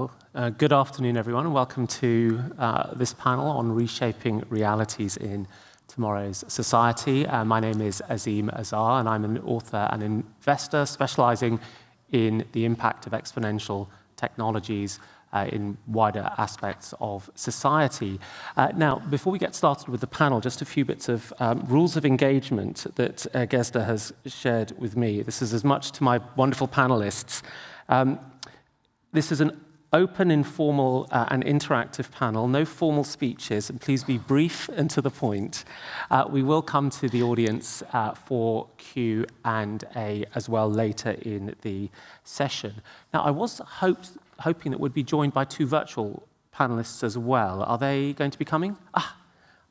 Well, good afternoon, everyone, and welcome to this panel on reshaping realities in tomorrow's society. My name is Azim Azar, and I'm an author and investor specializing in the impact of exponential technologies in wider aspects of society. Now, before we get started with the panel, just a few bits of rules of engagement that GESDA has shared with me. This is as much to my wonderful panelists. This is an open, informal, and interactive panel. No formal speeches, and please be brief and to the point. We will come to the audience for Q&A as well later in the session. Now, I was hoping that we'd be joined by two virtual panelists as well. Are they going to be coming?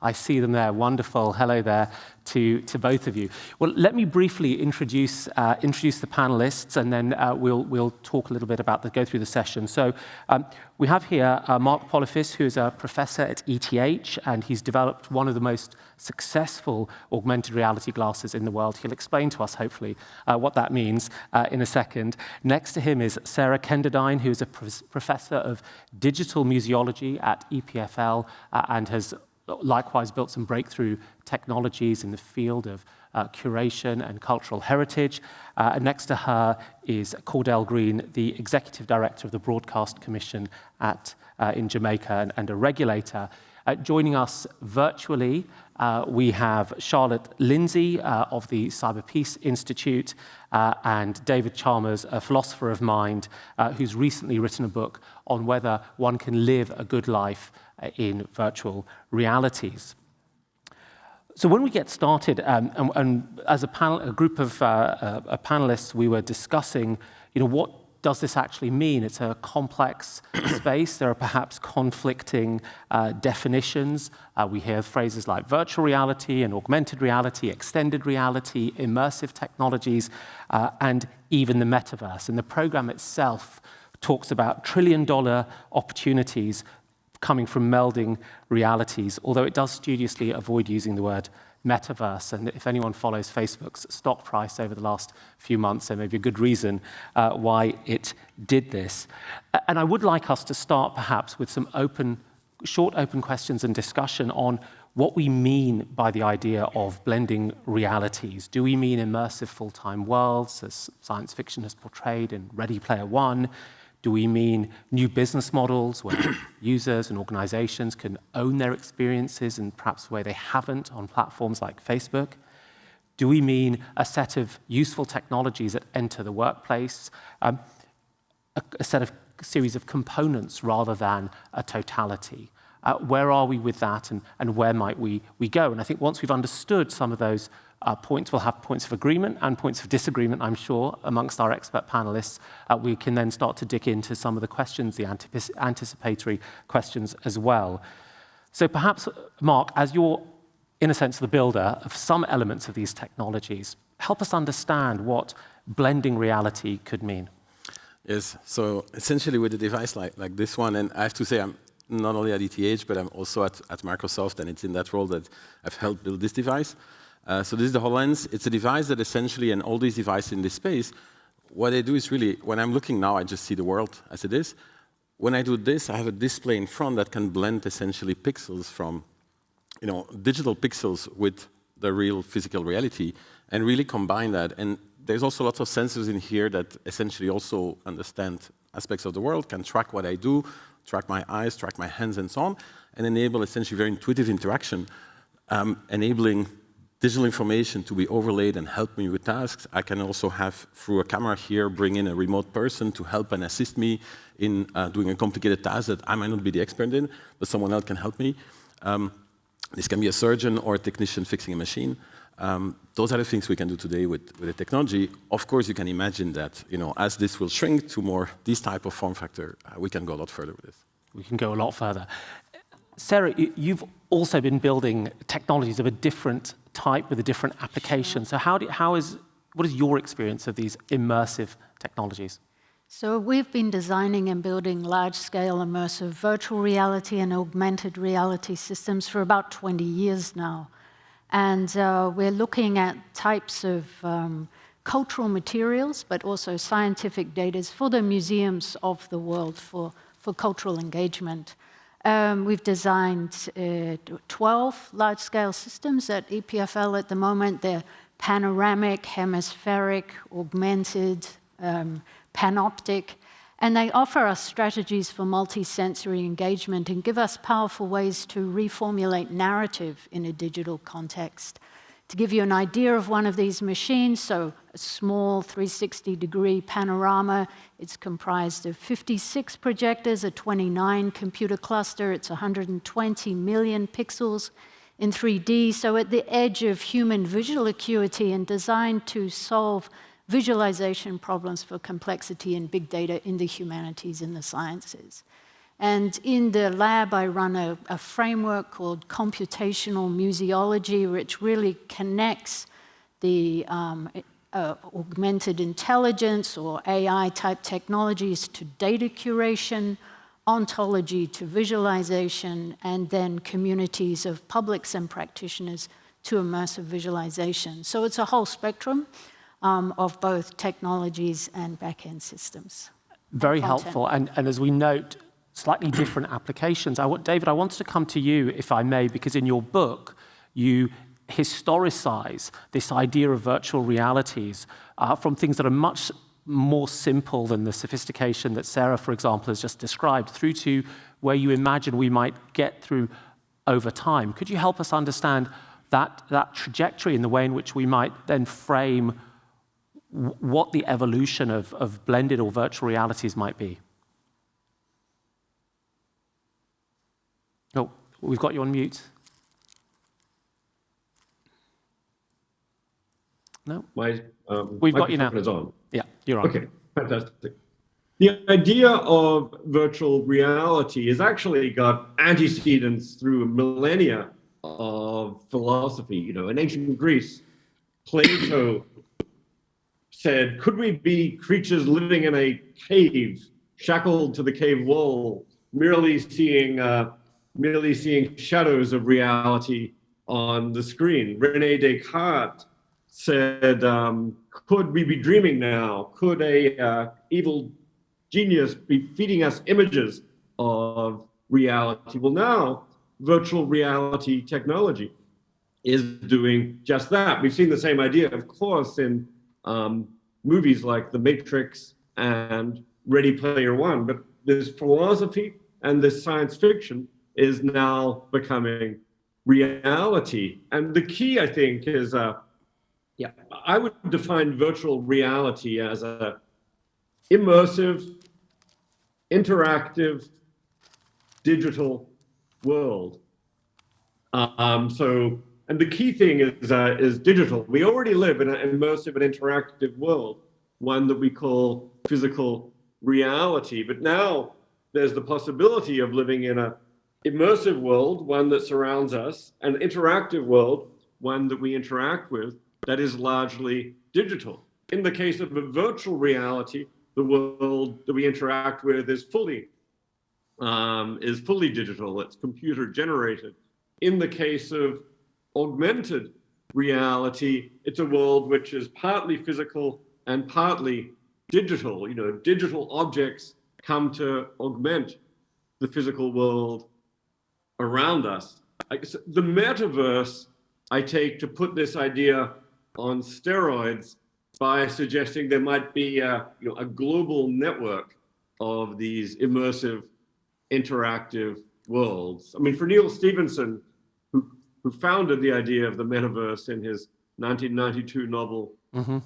I see them there. Wonderful. Hello there to both of you. Well, let me briefly introduce the panelists, and then we'll talk a little bit about go through the session. So we have here Mark Polifis, who is a professor at ETH, and he's developed one of the most successful augmented reality glasses in the world. He'll explain to us, hopefully, what that means in a second. Next to him is Sarah Kenderdine, who is a professor of digital museology at EPFL and has likewise built some breakthrough technologies in the field of curation and cultural heritage. And next to her is Cordell Green, the executive director of the Broadcast Commission in Jamaica and a regulator. Joining us virtually, we have Charlotte Lindsay of the Cyber Peace Institute and David Chalmers, a philosopher of mind who's recently written a book on whether one can live a good life in virtual realities. So when we get started, and as a group of panelists, we were discussing, what does this actually mean? It's a complex space. There are perhaps conflicting definitions. We hear phrases like virtual reality and augmented reality, extended reality, immersive technologies, and even the metaverse. And the program itself talks about trillion-dollar opportunities coming from melding realities, although it does studiously avoid using the word metaverse. And if anyone follows Facebook's stock price over the last few months, there may be a good reason why it did this. And I would like us to start perhaps with some short open questions and discussion on what we mean by the idea of blending realities. Do we mean immersive full-time worlds, as science fiction has portrayed in Ready Player One? Do we mean new business models where users and organizations can own their experiences in perhaps a way they haven't on platforms like Facebook? Do we mean a set of useful technologies that enter the workplace, a series of components rather than a totality? Where are we with that, and where might we go? And I think once we've understood some of those points, we'll have points of agreement and points of disagreement, I'm sure, amongst our expert panelists. We can then start to dig into some of the questions, the anticipatory questions as well. So perhaps, Mark, as you're, in a sense, the builder of some elements of these technologies, help us understand what blending reality could mean. Yes, so essentially with a device like this one, and I have to say I'm not only at ETH, but I'm also at Microsoft, and it's in that role that I've helped build this device. So this is the HoloLens. It's a device that essentially, and all these devices in this space, what they do is really, when I'm looking now, I just see the world as it is. When I do this, I have a display in front that can blend essentially pixels from, digital pixels with the real physical reality, and really combine that. And there's also lots of sensors in here that essentially also understand aspects of the world, can track what I do, track my eyes, track my hands, and so on, and enable essentially very intuitive interaction, enabling digital information to be overlaid and help me with tasks. I can also have, through a camera here, bring in a remote person to help and assist me in doing a complicated task that I might not be the expert in, but someone else can help me. This can be a surgeon or a technician fixing a machine. Those are the things we can do today with the technology. Of course, you can imagine that, as this will shrink to more this type of form factor, we can go a lot further with this. We can go a lot further. Sarah, you've also been building technologies of a different type with a different application. So what is your experience of these immersive technologies? So we've been designing and building large-scale immersive virtual reality and augmented reality systems for about 20 years now. And we're looking at types of cultural materials, but also scientific data for the museums of the world, for for cultural engagement. We've designed 12 large-scale systems at EPFL at the moment. They're panoramic, hemispheric, augmented, panoptic, and they offer us strategies for multi-sensory engagement and give us powerful ways to reformulate narrative in a digital context. To give you an idea of one of these machines, so a small 360-degree panorama, it's comprised of 56 projectors, a 29-computer cluster, it's 120 million pixels in 3D, so at the edge of human visual acuity and designed to solve visualization problems for complexity and big data in the humanities and the sciences. And in the lab, I run a framework called computational museology, which really connects the augmented intelligence or AI-type technologies to data curation, ontology to visualization, and then communities of publics and practitioners to immersive visualization. So it's a whole spectrum of both technologies and back-end systems. Very helpful. And as we note, slightly different applications. David, I wanted to come to you, if I may, because in your book, you historicize this idea of virtual realities from things that are much more simple than the sophistication that Sarah, for example, has just described, through to where you imagine we might get through over time. Could you help us understand that trajectory in the way in which we might then frame what the evolution of blended or virtual realities might be? Oh, we've got you on mute. No? We've got you now. Is on. Yeah, you're on. Okay, fantastic. The idea of virtual reality has actually got antecedents through millennia of philosophy. You know, in ancient Greece, Plato said, could we be creatures living in a cave, shackled to the cave wall, merely seeing shadows of reality on the screen? René Descartes said, could we be dreaming now? Could a evil genius be feeding us images of reality? Well, now virtual reality technology is doing just that. We've seen the same idea, of course, in movies like The Matrix and Ready Player One, but this philosophy and this science fiction is now becoming reality. And the key, I think, is, I would define virtual reality as a immersive, interactive, digital world. And the key thing is digital. We already live in an immersive and interactive world, one that we call physical reality. But now there's the possibility of living in an immersive world, one that surrounds us, an interactive world, one that we interact with, that is largely digital. In the case of a virtual reality, the world that we interact with is fully digital. It's computer generated. In the case of augmented reality, it's a world which is partly physical and partly digital. You know, digital objects come to augment the physical world around us. The metaverse, I take to put this idea on steroids by suggesting there might be a global network of these immersive, interactive worlds. I mean, for Neil Stephenson, who founded the idea of the metaverse in his 1992 novel,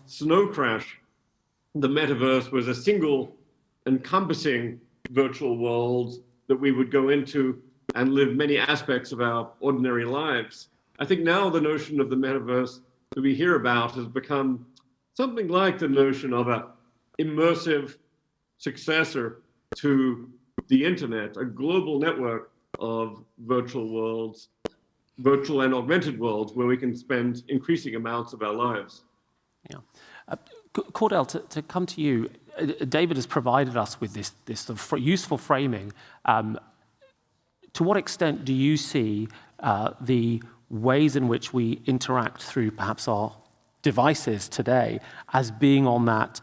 Snow Crash, the metaverse was a single encompassing virtual world that we would go into and live many aspects of our ordinary lives. I think now the notion of the metaverse that we hear about has become something like the notion of an immersive successor to the internet, a global network of virtual worlds, virtual and augmented worlds where we can spend increasing amounts of our lives. Yeah. Cordell, to come to you, David has provided us with this sort of useful framing. To what extent do you see the ways in which we interact through perhaps our devices today as being on that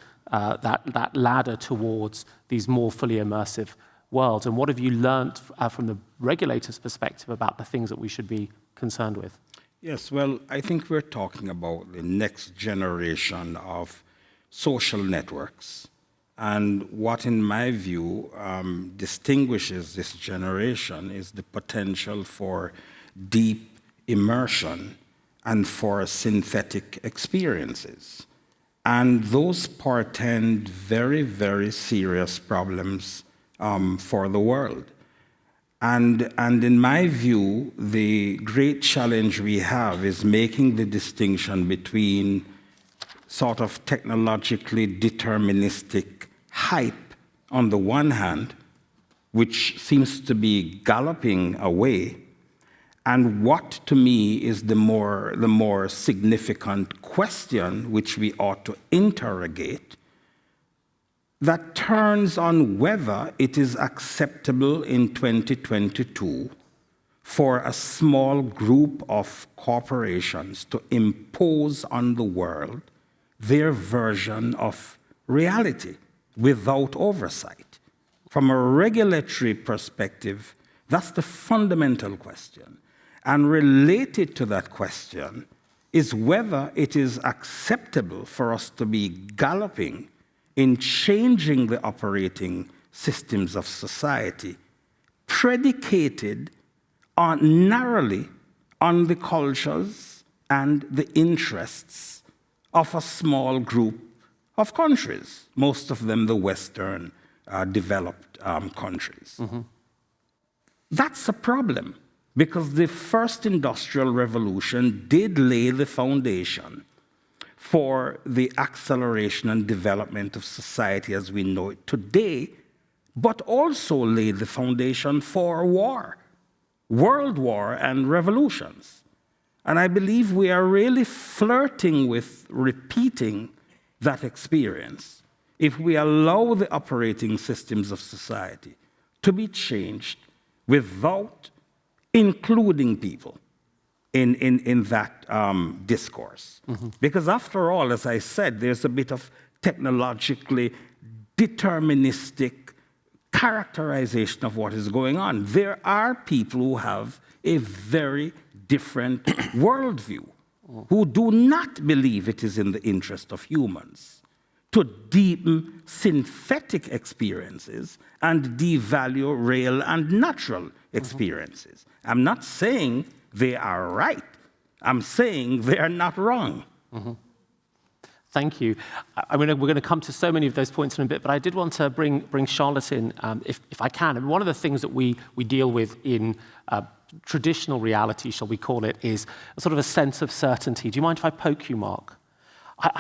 ladder towards these more fully immersive world? And what have you learned from the regulator's perspective about the things that we should be concerned with? Yes, well, I think we're talking about the next generation of social networks. And what, in my view, distinguishes this generation is the potential for deep immersion and for synthetic experiences. And those portend very, very serious problems for the world. And in my view, the great challenge we have is making the distinction between sort of technologically deterministic hype on the one hand, which seems to be galloping away, and what to me is the more significant question which we ought to interrogate, that turns on whether it is acceptable in 2022 for a small group of corporations to impose on the world their version of reality without oversight. From a regulatory perspective, that's the fundamental question. And related to that question is whether it is acceptable for us to be galloping in changing the operating systems of society, predicated narrowly on the cultures and the interests of a small group of countries, most of them the Western developed countries. Mm-hmm. That's a problem, because the first industrial revolution did lay the foundation for the acceleration and development of society as we know it today, but also laid the foundation for war, world war and revolutions. And I believe we are really flirting with repeating that experience if we allow the operating systems of society to be changed without including people in that discourse. Mm-hmm. Because after all, as I said, there's a bit of technologically deterministic characterization of what is going on. There are people who have a very different worldview, who do not believe it is in the interest of humans to deepen synthetic experiences and devalue real and natural experiences. Mm-hmm. I'm not saying they are right. I'm saying they are not wrong. Mm-hmm. Thank you. We're going to come to so many of those points in a bit, but I did want to bring Charlotte in, if I can. And one of the things that we deal with in traditional reality, shall we call it, is a sort of a sense of certainty. Do you mind if I poke you, Mark?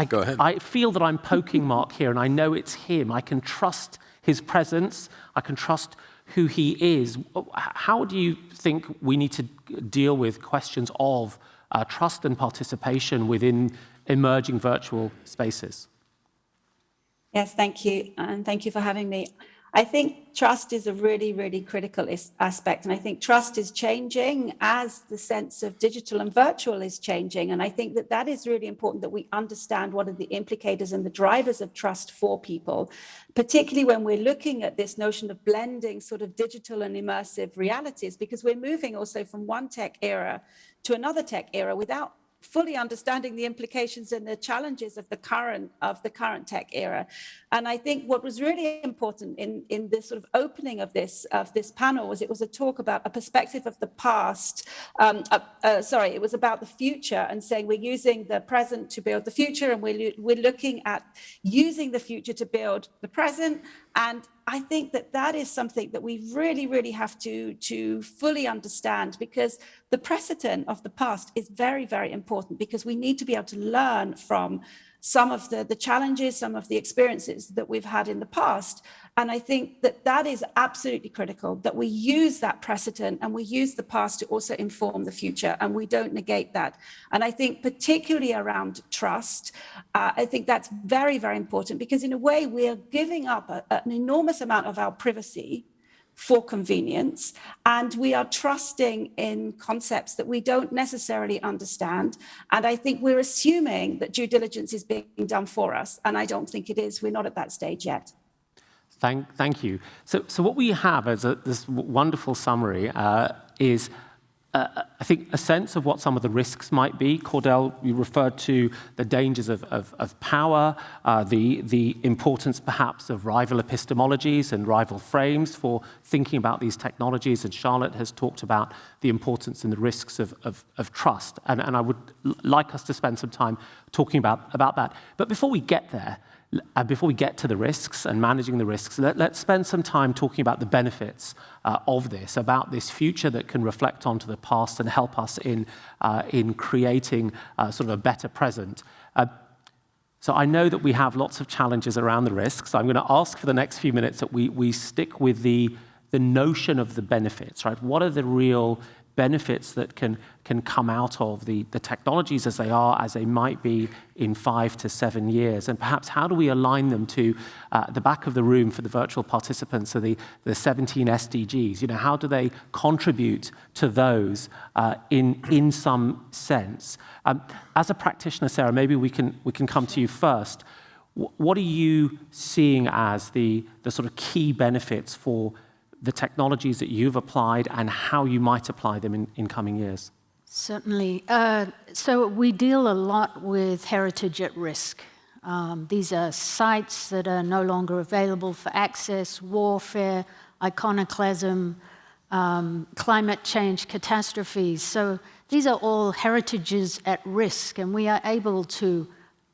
Go ahead. I feel that I'm poking Mark here, and I know it's him. I can trust his presence. I can trust who he is. How do you think we need to deal with questions of trust and participation within emerging virtual spaces? Yes, thank you. And thank you for having me. I think trust is a really, really critical aspect. And I think trust is changing as the sense of digital and virtual is changing. And I think that that is really important, that we understand what are the implicators and the drivers of trust for people, particularly when we're looking at this notion of blending sort of digital and immersive realities, because we're moving also from one tech era to another tech era without fully understanding the implications and the challenges of the current tech era. And I think what was really important in this sort of opening of this panel was it was a talk about a perspective of the past. It was about the future and saying we're using the present to build the future, and we're looking at using the future to build the present. And I think that is something that we really, really have to fully understand, because the precedent of the past is very, very important, because we need to be able to learn from some of the challenges, some of the experiences that we've had in the past. And I think that is absolutely critical, that we use that precedent and we use the past to also inform the future, and we don't negate that. And I think particularly around trust, I think that's very, very important, because in a way we are giving up an enormous amount of our privacy for convenience, and we are trusting in concepts that we don't necessarily understand. And I think we're assuming that due diligence is being done for us, and I don't think it is. We're not at that stage yet. Thank you. So what we have as this wonderful summary is, I think, a sense of what some of the risks might be. Cordell, you referred to the dangers of power, the importance perhaps of rival epistemologies and rival frames for thinking about these technologies, and Charlotte has talked about the importance and the risks of trust. And I would like us to spend some time talking about that. But before we get there, before we get to the risks and managing the risks, let's spend some time talking about the benefits of this, about this future that can reflect onto the past and help us in creating sort of a better present. So I know that we have lots of challenges around the risks. I'm going to ask for the next few minutes that we stick with the notion of the benefits, right? What are the real benefits that can come out of the technologies as they are, as they might be in 5 to 7 years? And perhaps how do we align them to the back of the room for the virtual participants, so the 17 SDGs? You know, how do they contribute to those in some sense? As a practitioner, Sarah, maybe we can come to you first. What are you seeing as the sort of key benefits for the technologies that you've applied and how you might apply them in coming years? Certainly. So we deal a lot with heritage at risk. These are sites that are no longer available for access, warfare, iconoclasm, climate change catastrophes. So these are all heritages at risk, and we are able to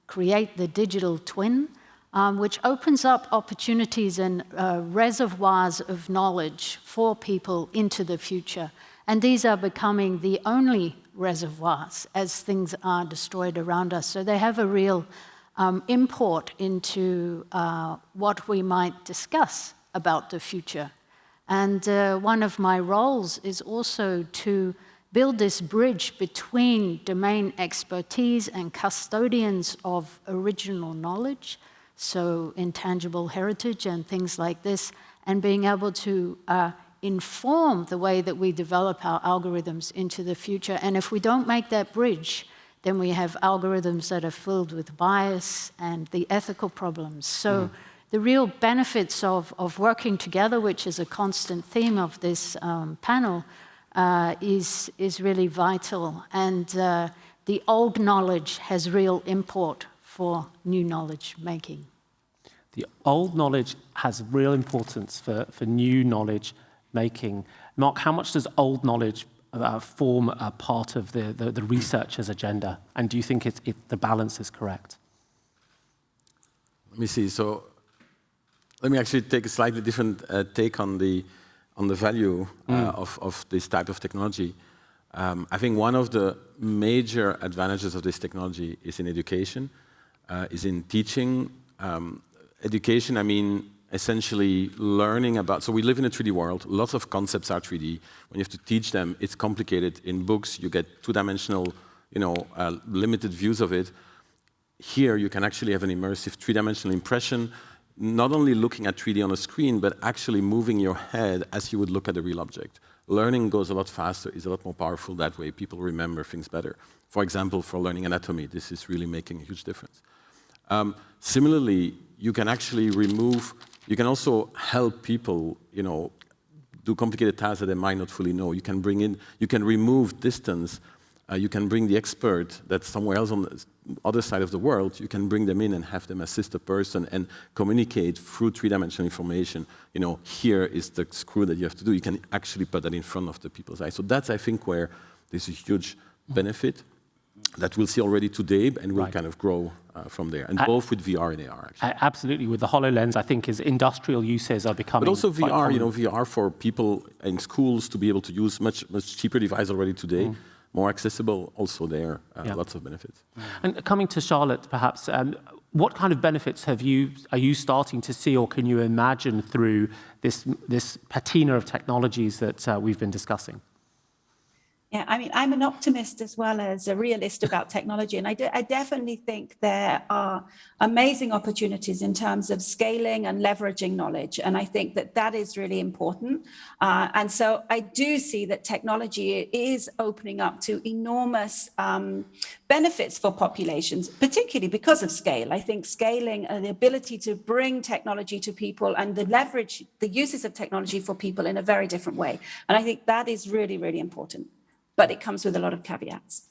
create the digital twin, which opens up opportunities and reservoirs of knowledge for people into the future. And these are becoming the only reservoirs as things are destroyed around us. So they have a real import into what we might discuss about the future. And one of my roles is also to build this bridge between domain expertise and custodians of original knowledge, so intangible heritage and things like this, and being able to inform the way that we develop our algorithms into the future. And if we don't make that bridge, then we have algorithms that are filled with bias and the ethical problems. So the real benefits of working together, which is a constant theme of this panel, is really vital. And the old knowledge has real import for new knowledge making. The old knowledge has real importance for new knowledge making. Mark, how much does old knowledge form a part of the researcher's agenda? And do you think the balance is correct? Let me see. So let me actually take a slightly different take on the value of this type of technology. I think one of the major advantages of this technology is in education, is in teaching. Education, I mean, essentially learning about, so we live in a 3D world, lots of concepts are 3D. When you have to teach them, it's complicated. In books, you get two-dimensional, limited views of it. Here, you can actually have an immersive three-dimensional impression, not only looking at 3D on a screen, but actually moving your head as you would look at a real object. Learning goes a lot faster, is a lot more powerful that way. People remember things better. For example, for learning anatomy, this is really making a huge difference. Similarly, you can actually you can also help people, do complicated tasks that they might not fully know. You can remove distance. You can bring the expert that's somewhere else on the other side of the world. You can bring them in and have them assist a person and communicate through three-dimensional information. Here is the screw that you have to do. You can actually put that in front of the people's eyes. So that's, I think, where there's a huge benefit that we'll see already today, and will kind of grow from there. And both with VR and AR, actually. Absolutely. With the HoloLens, I think as industrial uses are becoming. But also VR, VR for people in schools to be able to use much cheaper device already today. More accessible, also there, lots of benefits. And coming to Charlotte, perhaps, what kind of benefits are you starting to see, or can you imagine through this patina of technologies that we've been discussing? Yeah, I mean, I'm an optimist as well as a realist about technology. And I definitely think there are amazing opportunities in terms of scaling and leveraging knowledge. And I think that that is really important. And so I do see that technology is opening up to enormous benefits for populations, particularly because of scale. I think scaling and the ability to bring technology to people and the leverage, the uses of technology for people in a very different way. And I think that is really, really important. But it comes with a lot of caveats.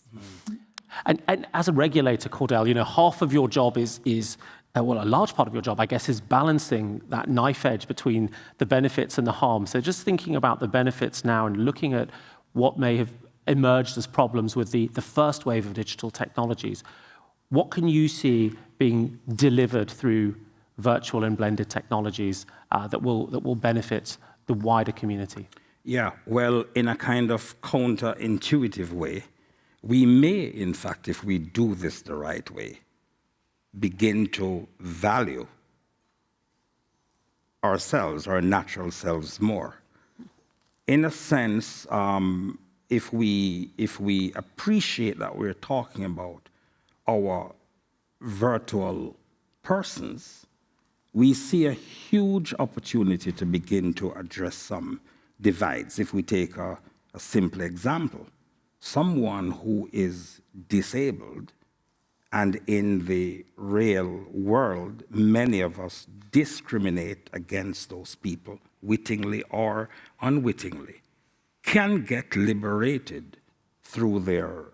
And as a regulator, Cordell, half of your job is well, a large part of your job, I guess, is balancing that knife edge between the benefits and the harm. So just thinking about the benefits now and looking at what may have emerged as problems with the first wave of digital technologies, what can you see being delivered through virtual and blended technologies that will benefit the wider community? Yeah, well, in a kind of counterintuitive way, we may, in fact, if we do this the right way, begin to value ourselves, our natural selves, more. In a sense, if we appreciate that we're talking about our virtual persons, we see a huge opportunity to begin to address some divides. If we take a simple example, someone who is disabled, and in the real world, many of us discriminate against those people, wittingly or unwittingly, can get liberated through their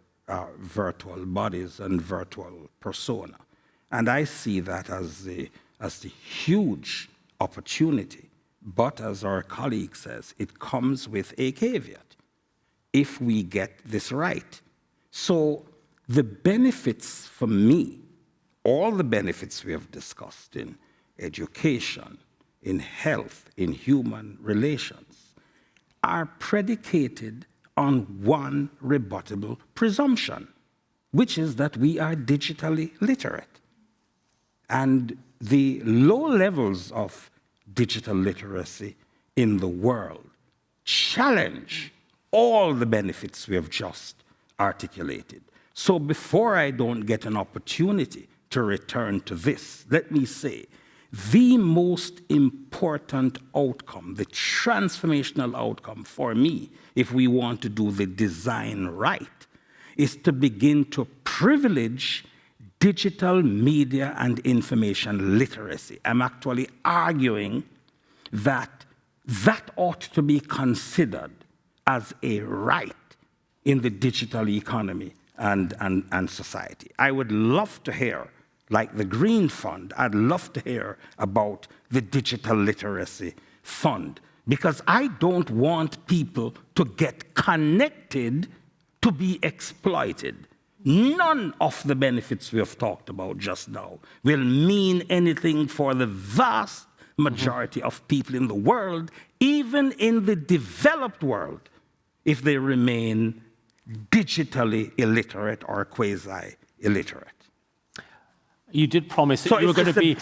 virtual bodies and virtual persona. And I see that as the huge opportunity. But as our colleague says, it comes with a caveat, if we get this right. So the benefits for me, all the benefits we have discussed in education, in health, in human relations, are predicated on one rebuttable presumption, which is that we are digitally literate. And the low levels of digital literacy in the world challenge all the benefits we have just articulated. So before I don't get an opportunity to return to this, let me say, the most important outcome, the transformational outcome for me, if we want to do the design right, is to begin to privilege digital media and information literacy. I'm actually arguing that that ought to be considered as a right in the digital economy and society. I would love to hear, like the Green Fund, I'd love to hear about the Digital Literacy Fund, because I don't want people to get connected to be exploited. None of the benefits we have talked about just now will mean anything for the vast majority of people in the world, even in the developed world, if they remain digitally illiterate or quasi-illiterate. You did promise that you were going to be.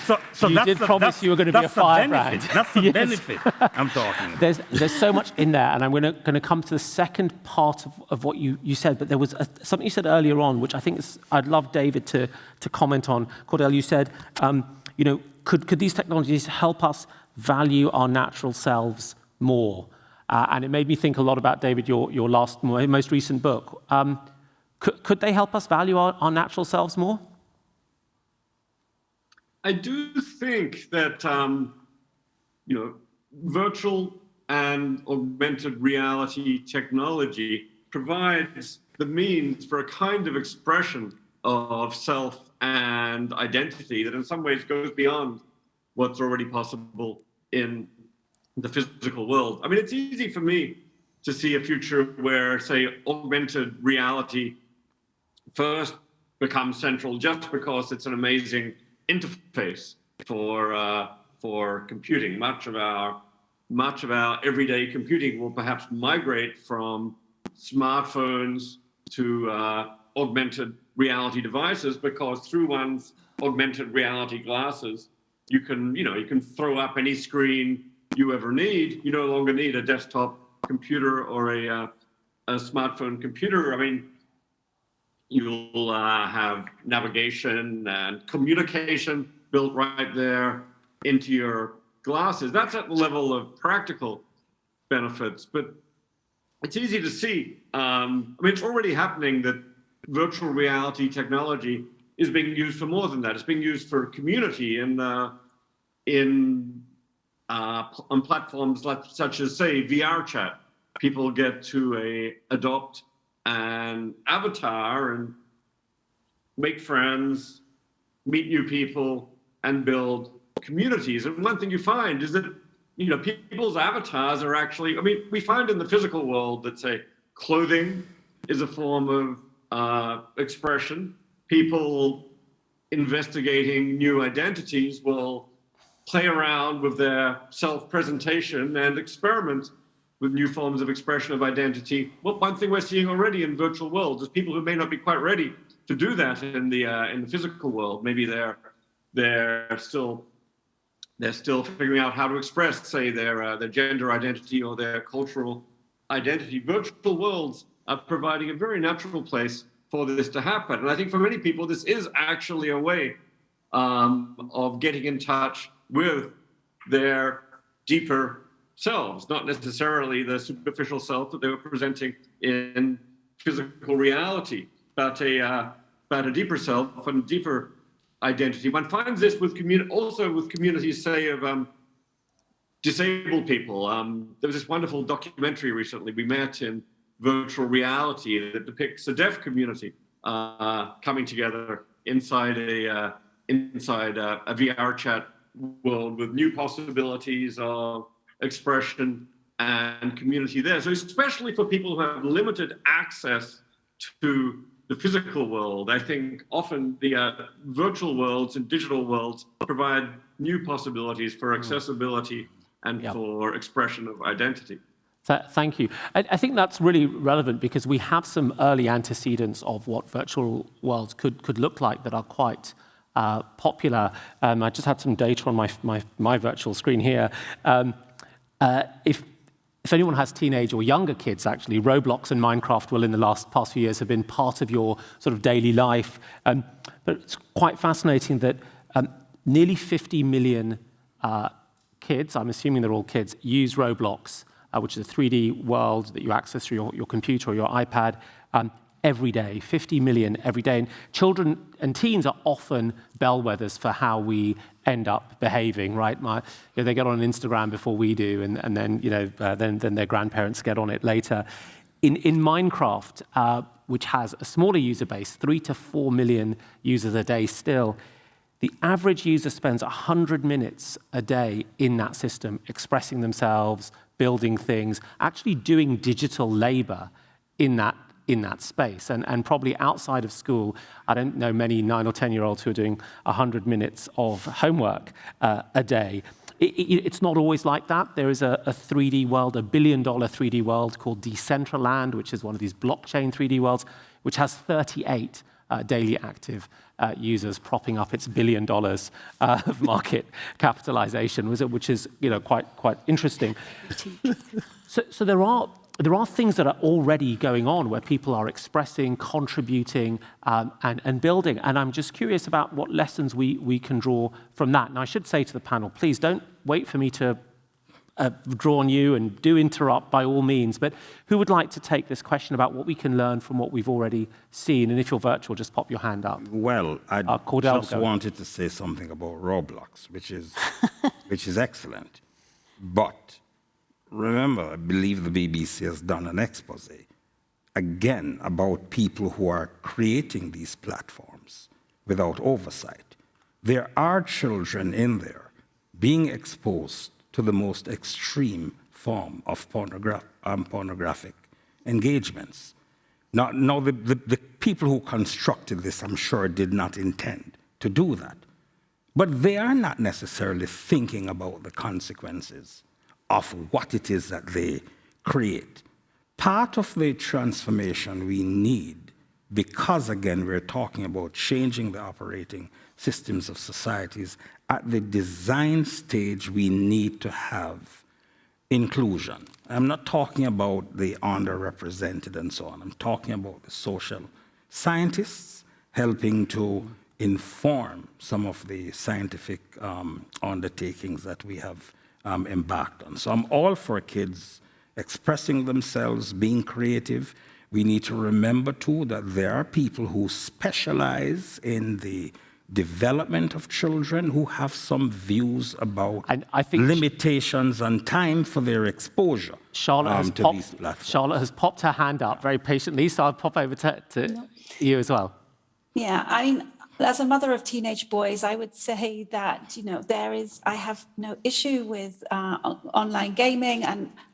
You did promise you were going to be a firebrand. That's the benefit I'm talking about. There's so much in there, and I'm going to come to the second part of what you said. But there was something you said earlier on, which I think I'd love David to comment on. Cordell, you said, could these technologies help us value our natural selves more? And it made me think a lot about, David, your most recent book. Could they help us value our natural selves more? I do think that virtual and augmented reality technology provides the means for a kind of expression of self and identity that in some ways goes beyond what's already possible in the physical world. I mean, it's easy for me to see a future where, say, augmented reality first becomes central just because it's an amazing interface for computing. Much of our everyday computing will perhaps migrate from smartphones to augmented reality devices, because through one's augmented reality glasses, you can throw up any screen you ever need. You no longer need a desktop computer or a smartphone computer, I mean, you'll have navigation and communication built right there into your glasses. That's at the level of practical benefits, but it's easy to see. I mean, it's already happening that virtual reality technology is being used for more than that. It's being used for community on platforms such as, say, VR chat. People get to adopt an avatar and make friends, meet new people, and build communities. And one thing you find is that, you know, people's avatars are actually, I mean, we find in the physical world that, say, clothing is a form of expression. People investigating new identities will play around with their self-presentation and experiment with new forms of expression of identity. Well, one thing we're seeing already in virtual worlds is people who may not be quite ready to do that in the physical world. Maybe they're still figuring out how to express, say, their gender identity or their cultural identity. Virtual worlds are providing a very natural place for this to happen. And I think for many people, this is actually a way of getting in touch with their deeper selves, not necessarily the superficial self that they were presenting in physical reality, but a deeper self and deeper identity. One finds this with also with communities, say, of disabled people. There was this wonderful documentary recently we met in virtual reality that depicts a deaf community coming together inside a VR chat world with new possibilities of expression and community there. So especially for people who have limited access to the physical world, I think often the virtual worlds and digital worlds provide new possibilities for accessibility and for expression of identity. Thank you. I think that's really relevant because we have some early antecedents of what virtual worlds could look like that are quite popular. I just had some data on my virtual screen here. If anyone has teenage or younger kids, actually, Roblox and Minecraft will, in the past few years, have been part of your sort of daily life. But it's quite fascinating that nearly 50 million kids, I'm assuming they're all kids, use Roblox, which is a 3D world that you access through your computer or your iPad, every day, 50 million every day. And children and teens are often bellwethers for how we end up behaving, right? They get on Instagram before we do, and then then their grandparents get on it later. In Minecraft, which has a smaller user base, 3 to 4 million users a day still, the average user spends 100 minutes a day in that system, expressing themselves, building things, actually doing digital labor in that space. And probably outside of school, I don't know many 9 or 10-year-olds who are doing 100 minutes of homework a day. It's not always like that. There is a 3D world, $1 billion 3D world called Decentraland, which is one of these blockchain 3D worlds, which has 38 daily active users, propping up its $1 billion of market capitalization, which is quite interesting. So there are things that are already going on where people are expressing, contributing, and building. And I'm just curious about what lessons we can draw from that. And I should say to the panel, please don't wait for me to draw on you, and do interrupt by all means. But who would like to take this question about what we can learn from what we've already seen? And if you're virtual, just pop your hand up. Well, I just wanted to say something about Roblox, which is excellent. But remember, I believe the BBC has done an expose, again, about people who are creating these platforms without oversight. There are children in there being exposed to the most extreme form of pornographic engagements. Now the people who constructed this, I'm sure, did not intend to do that. But they are not necessarily thinking about the consequences of what it is that they create. Part of the transformation we need, because again we're talking about changing the operating systems of societies, at the design stage we need to have inclusion. I'm not talking about the underrepresented and so on. I'm talking about the social scientists helping to inform some of the scientific undertakings that we have embarked on. So I'm all for kids expressing themselves, being creative. We need to remember, too, that there are people who specialize in the development of children who have some views about limitations and time for their exposure to these platforms. Charlotte has popped her hand up very patiently, so I'll pop over to you as well. Yeah, I mean, as a mother of teenage boys, I would say that, I have no issue with online gaming,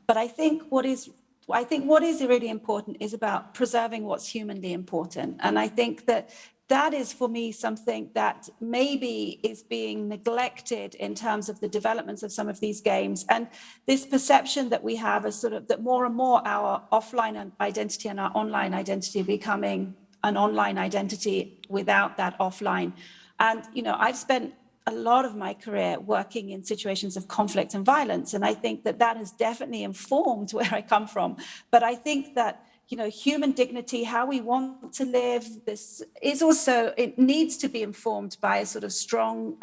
but I think what is really important is about preserving what's humanly important. And I think that is, for me, something that maybe is being neglected in terms of the developments of some of these games. And this perception that we have is sort of that more and more our offline identity and our online identity are becoming an online identity without that offline. And, I've spent a lot of my career working in situations of conflict and violence. And I think that has definitely informed where I come from. But I think that human dignity, how we want to live, this is also, it needs to be informed by a sort of strong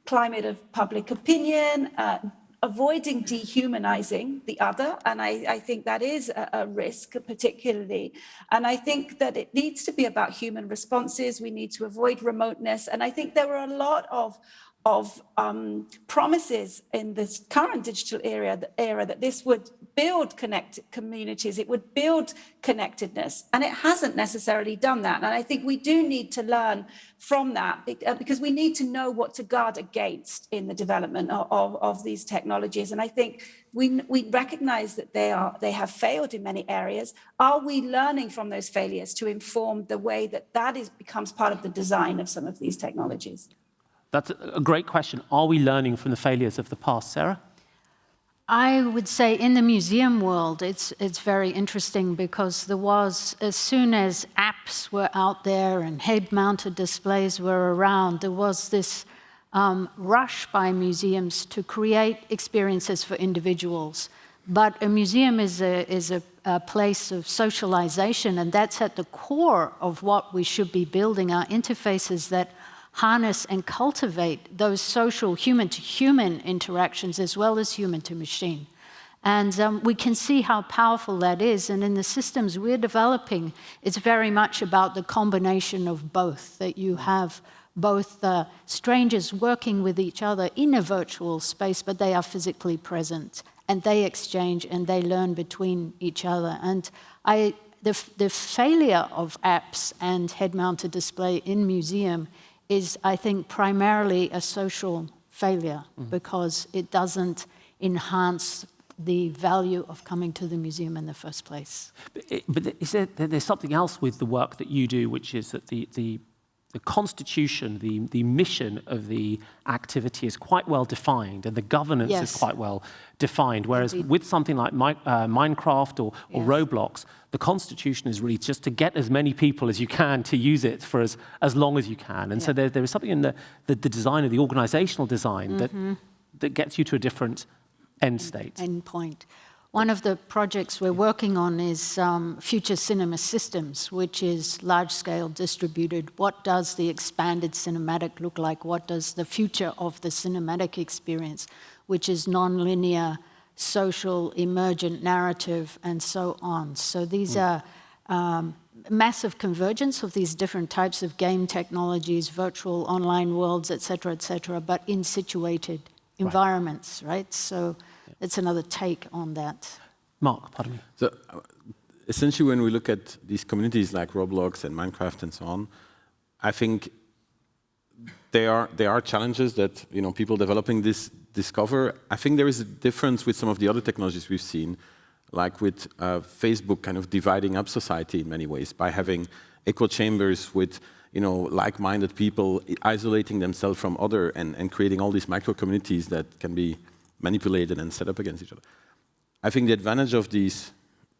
climate of public opinion, avoiding dehumanizing the other. And I think that is a risk, particularly. And I think that it needs to be about human responses. We need to avoid remoteness. And I think there were a lot of promises in this current digital era that this would build connected communities, it would build connectedness, and it hasn't necessarily done that. And I think we do need to learn from that, because we need to know what to guard against in the development of these technologies. And I think we recognize that they have failed in many areas. Are we learning from those failures to inform the way that becomes part of the design of some of these technologies? That's a great question. Are we learning from the failures of the past, Sarah? I would say in the museum world, it's very interesting, because there was, as soon as apps were out there and head-mounted displays were around, there was this rush by museums to create experiences for individuals. But a museum is a place of socialization, and that's at the core of what we should be building, our interfaces that harness and cultivate those social human-to-human interactions as well as human-to-machine. And we can see how powerful that is. And in the systems we're developing, it's very much about the combination of both, that you have both strangers working with each other in a virtual space, but they are physically present, and they exchange and they learn between each other. And the failure of apps and head-mounted display in museum is, I think, primarily a social failure, because it doesn't enhance the value of coming to the museum in the first place. But there's something else with the work that you do, which is that the constitution, the mission of the activity is quite well defined, and the governance is quite well defined, whereas with something like Minecraft or Roblox, the constitution is really just to get as many people as you can to use it for as long as you can. And so there is something in the design of the organizational design that gets you to a different end state. End point. One of the projects we're working on is future cinema systems, which is large-scale distributed. What does the expanded cinematic look like? What does the future of the cinematic experience, which is non-linear, social, emergent narrative, and so on? So these are massive convergence of these different types of game technologies, virtual online worlds, et cetera, but in situated environments, right? So it's another take on that. Mark, pardon me. So essentially, when we look at these communities like Roblox and Minecraft and so on, I think there are challenges that people developing this discover. I think there is a difference with some of the other technologies we've seen, like with Facebook kind of dividing up society in many ways by having echo chambers with like-minded people isolating themselves from other and creating all these micro communities that can be manipulated and set up against each other. I think the advantage of these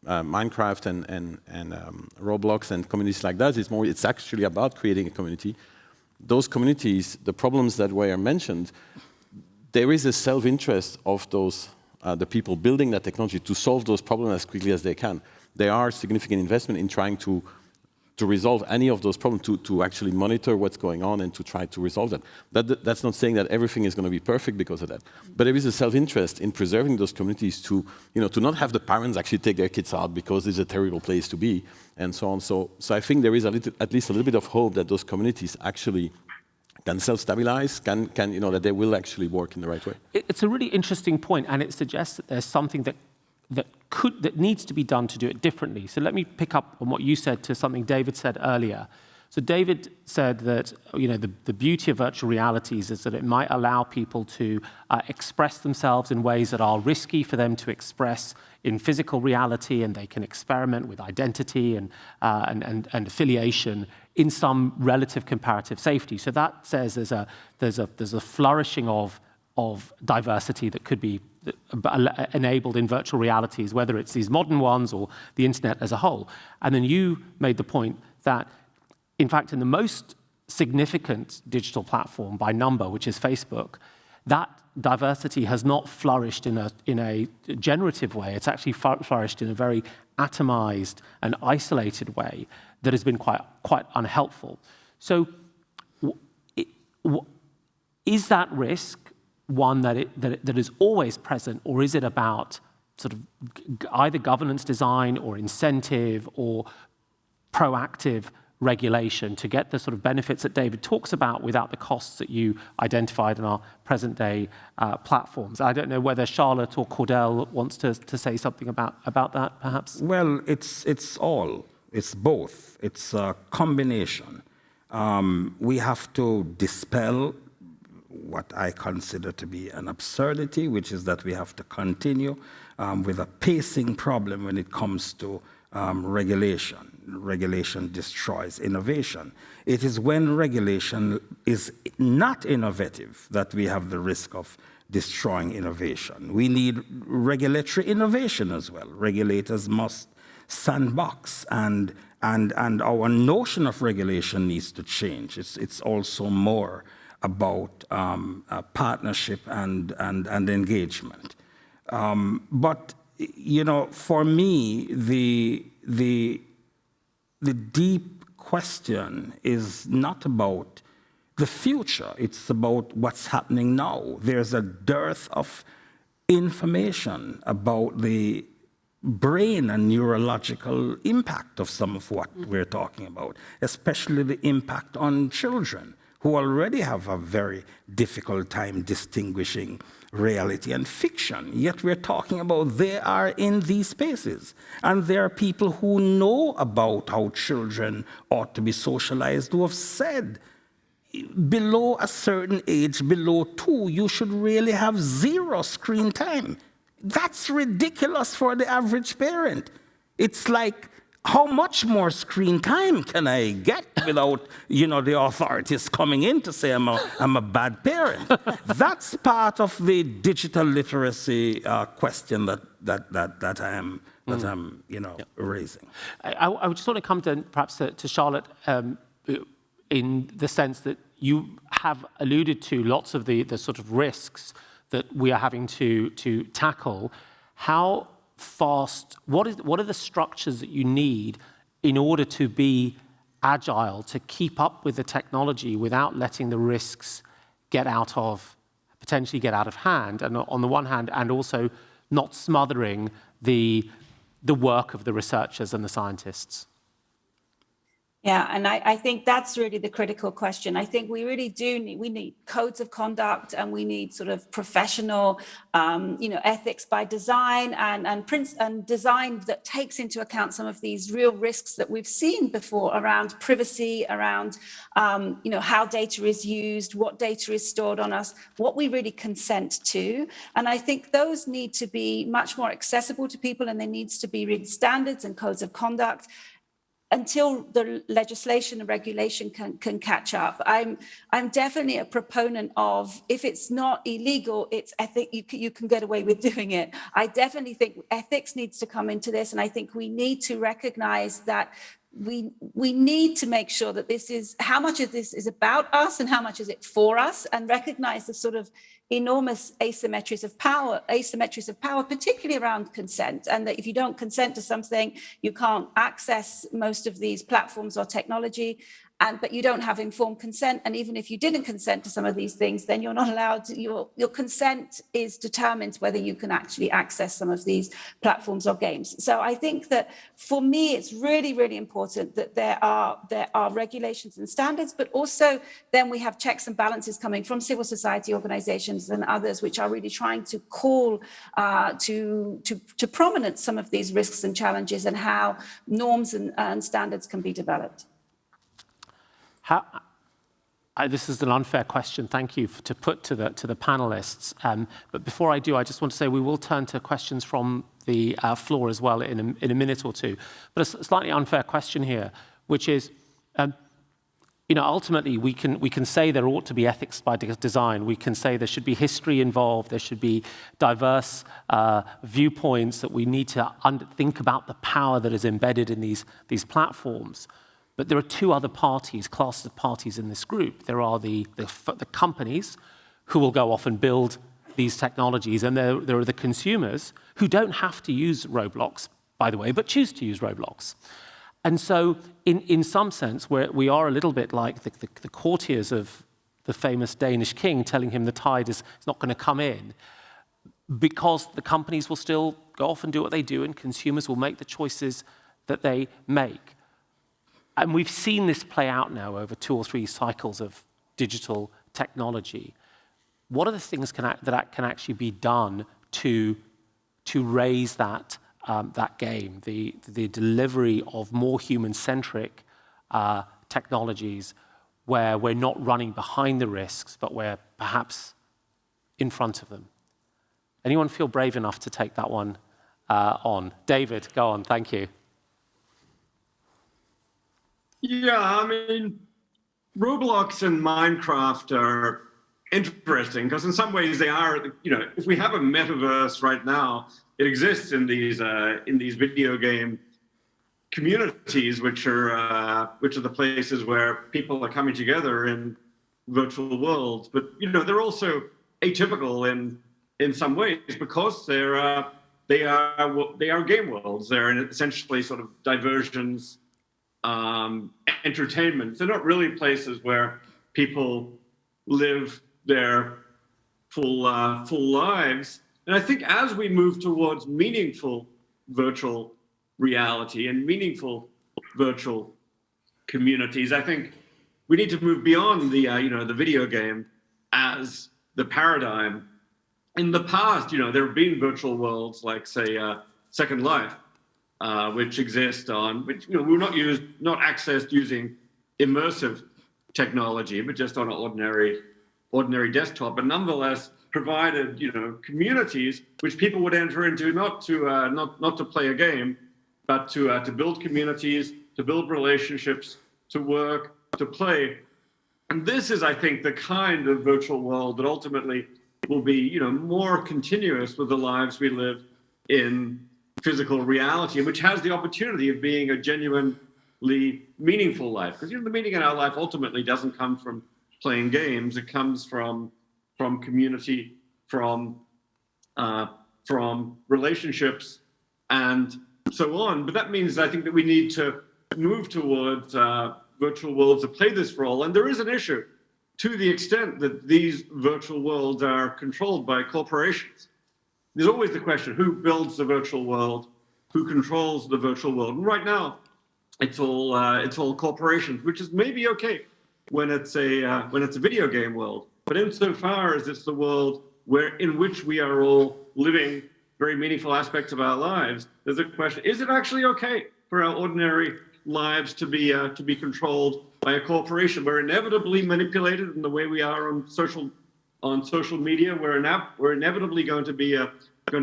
Minecraft and Roblox and communities like that is it's actually about creating a community. Those communities, the problems that were mentioned, there is a self-interest of those the people building that technology to solve those problems as quickly as they can. There are significant investment in trying to resolve any of those problems, to actually monitor what's going on and to try to resolve them. That's not saying that everything is going to be perfect because of that. But there is a self-interest in preserving those communities to not have the parents actually take their kids out because it's a terrible place to be, and so on. So I think there is at least a little bit of hope that those communities actually can self-stabilize, that they will actually work in the right way. It's a really interesting point, and it suggests that there's something that needs to be done to do it differently. So let me pick up on what you said to something David said earlier. So David said that the beauty of virtual realities is that it might allow people to express themselves in ways that are risky for them to express in physical reality, and they can experiment with identity and affiliation in some relative comparative safety. So that says there's a flourishing of diversity that could be enabled in virtual realities, whether it's these modern ones or the internet as a whole. And then you made the point that, in fact, in the most significant digital platform by number, which is Facebook, that diversity has not flourished in a generative way. It's actually flourished in a very atomized and isolated way that has been quite unhelpful. So is that risk one that is always present, or is it about sort of either governance design or incentive or proactive regulation to get the sort of benefits that David talks about without the costs that you identified in our present-day platforms? I don't know whether Charlotte or Cordell wants to say something about that, perhaps. Well, it's all. It's both. It's a combination. We have to dispel what I consider to be an absurdity, which is that we have to continue with a pacing problem when it comes to regulation. Regulation destroys innovation. It is when regulation is not innovative that we have the risk of destroying innovation. We need regulatory innovation as well. Regulators must sandbox, and our notion of regulation needs to change. It's also more about partnership and engagement. But for me, the deep question is not about the future. It's about what's happening now. There's a dearth of information about the brain and neurological impact of some of what we're talking about, especially the impact on children, who already have a very difficult time distinguishing reality and fiction. Yet we're talking about they are in these spaces. And there are people who know about how children ought to be socialized, who have said, below a certain age, below 2, you should really have 0 screen time. That's ridiculous for the average parent. It's like, how much more screen time can I get without, the authorities coming in to say I'm a bad parent? That's part of the digital literacy question that I am raising. I just want to come perhaps to Charlotte in the sense that you have alluded to lots of the sort of risks that we are having to tackle. How fast, what are the structures that you need in order to be agile, to keep up with the technology without letting the risks potentially get out of hand, and on the one hand, and also not smothering the work of the researchers and the scientists? Yeah, and I think that's really the critical question. I think we really we need codes of conduct, and we need sort of professional, ethics by design and design that takes into account some of these real risks that we've seen before around privacy, around, how data is used, what data is stored on us, what we really consent to. And I think those need to be much more accessible to people, and there needs to be really standards and codes of conduct until the legislation and regulation can catch up. I'm definitely a proponent of, if it's not illegal, it's you can get away with doing it. I definitely think ethics needs to come into this, and I think we need to recognize that we need to make sure that this is, how much of this is about us and how much is it for us, and recognize the sort of enormous asymmetries of power, particularly around consent, and that if you don't consent to something, you can't access most of these platforms or technology. But you don't have informed consent, and even if you didn't consent to some of these things, then you're not allowed to, your consent is determined whether you can actually access some of these platforms or games. So I think that for me, it's really, really important that there are regulations and standards, but also then we have checks and balances coming from civil society organizations and others, which are really trying to call to prominence some of these risks and challenges and how norms and standards can be developed. This is an unfair question, thank you, to put to the panelists. But before I do, I just want to say we will turn to questions from the floor as well in a minute or two. But a slightly unfair question here, which is, ultimately we can say there ought to be ethics by design. We can say there should be history involved. There should be diverse viewpoints, that we need to think about the power that is embedded in these platforms. But there are two other classes of parties in this group. There are the companies who will go off and build these technologies, and there are the consumers who don't have to use Roblox, by the way, but choose to use Roblox. And so in some sense, we are a little bit like the courtiers of the famous Danish king telling him the tide is not going to come in, because the companies will still go off and do what they do, and consumers will make the choices that they make. And we've seen this play out now over 2 or 3 cycles of digital technology. What are the things that can actually be done to raise that game, the delivery of more human-centric technologies, where we're not running behind the risks, but we're perhaps in front of them? Anyone feel brave enough to take that one on? David, go on. Thank you. Yeah, I mean, Roblox and Minecraft are interesting because in some ways they are, if we have a metaverse right now, it exists in these video game communities, which are the places where people are coming together in virtual worlds. But they're also atypical in some ways because they are game worlds. They're essentially sort of diversions. Entertainment. They're not really places where people live their full lives. And I think as we move towards meaningful virtual reality and meaningful virtual communities, I think we need to move beyond the video game as the paradigm. In the past, there have been virtual worlds like, say, Second Life, which exist which were not accessed using immersive technology, but just on an ordinary desktop, but nonetheless provided communities which people would enter into not to play a game, but to build communities, to build relationships, to work, to play. And this is, I think, the kind of virtual world that ultimately will be more continuous with the lives we live in physical reality, which has the opportunity of being a genuinely meaningful life. Because the meaning in our life ultimately doesn't come from playing games; it comes from community, from relationships, and so on. But that means I think that we need to move towards virtual worlds that play this role. And there is an issue to the extent that these virtual worlds are controlled by corporations. There's always the question, who builds the virtual world? Who controls the virtual world? And right now, it's all corporations, which is maybe okay when it's a video game world. But insofar as it's the world in which we are all living very meaningful aspects of our lives, there's a question: is it actually okay for our ordinary lives to be controlled by a corporation? We're inevitably manipulated in the way we are on social media. We're inevitably going to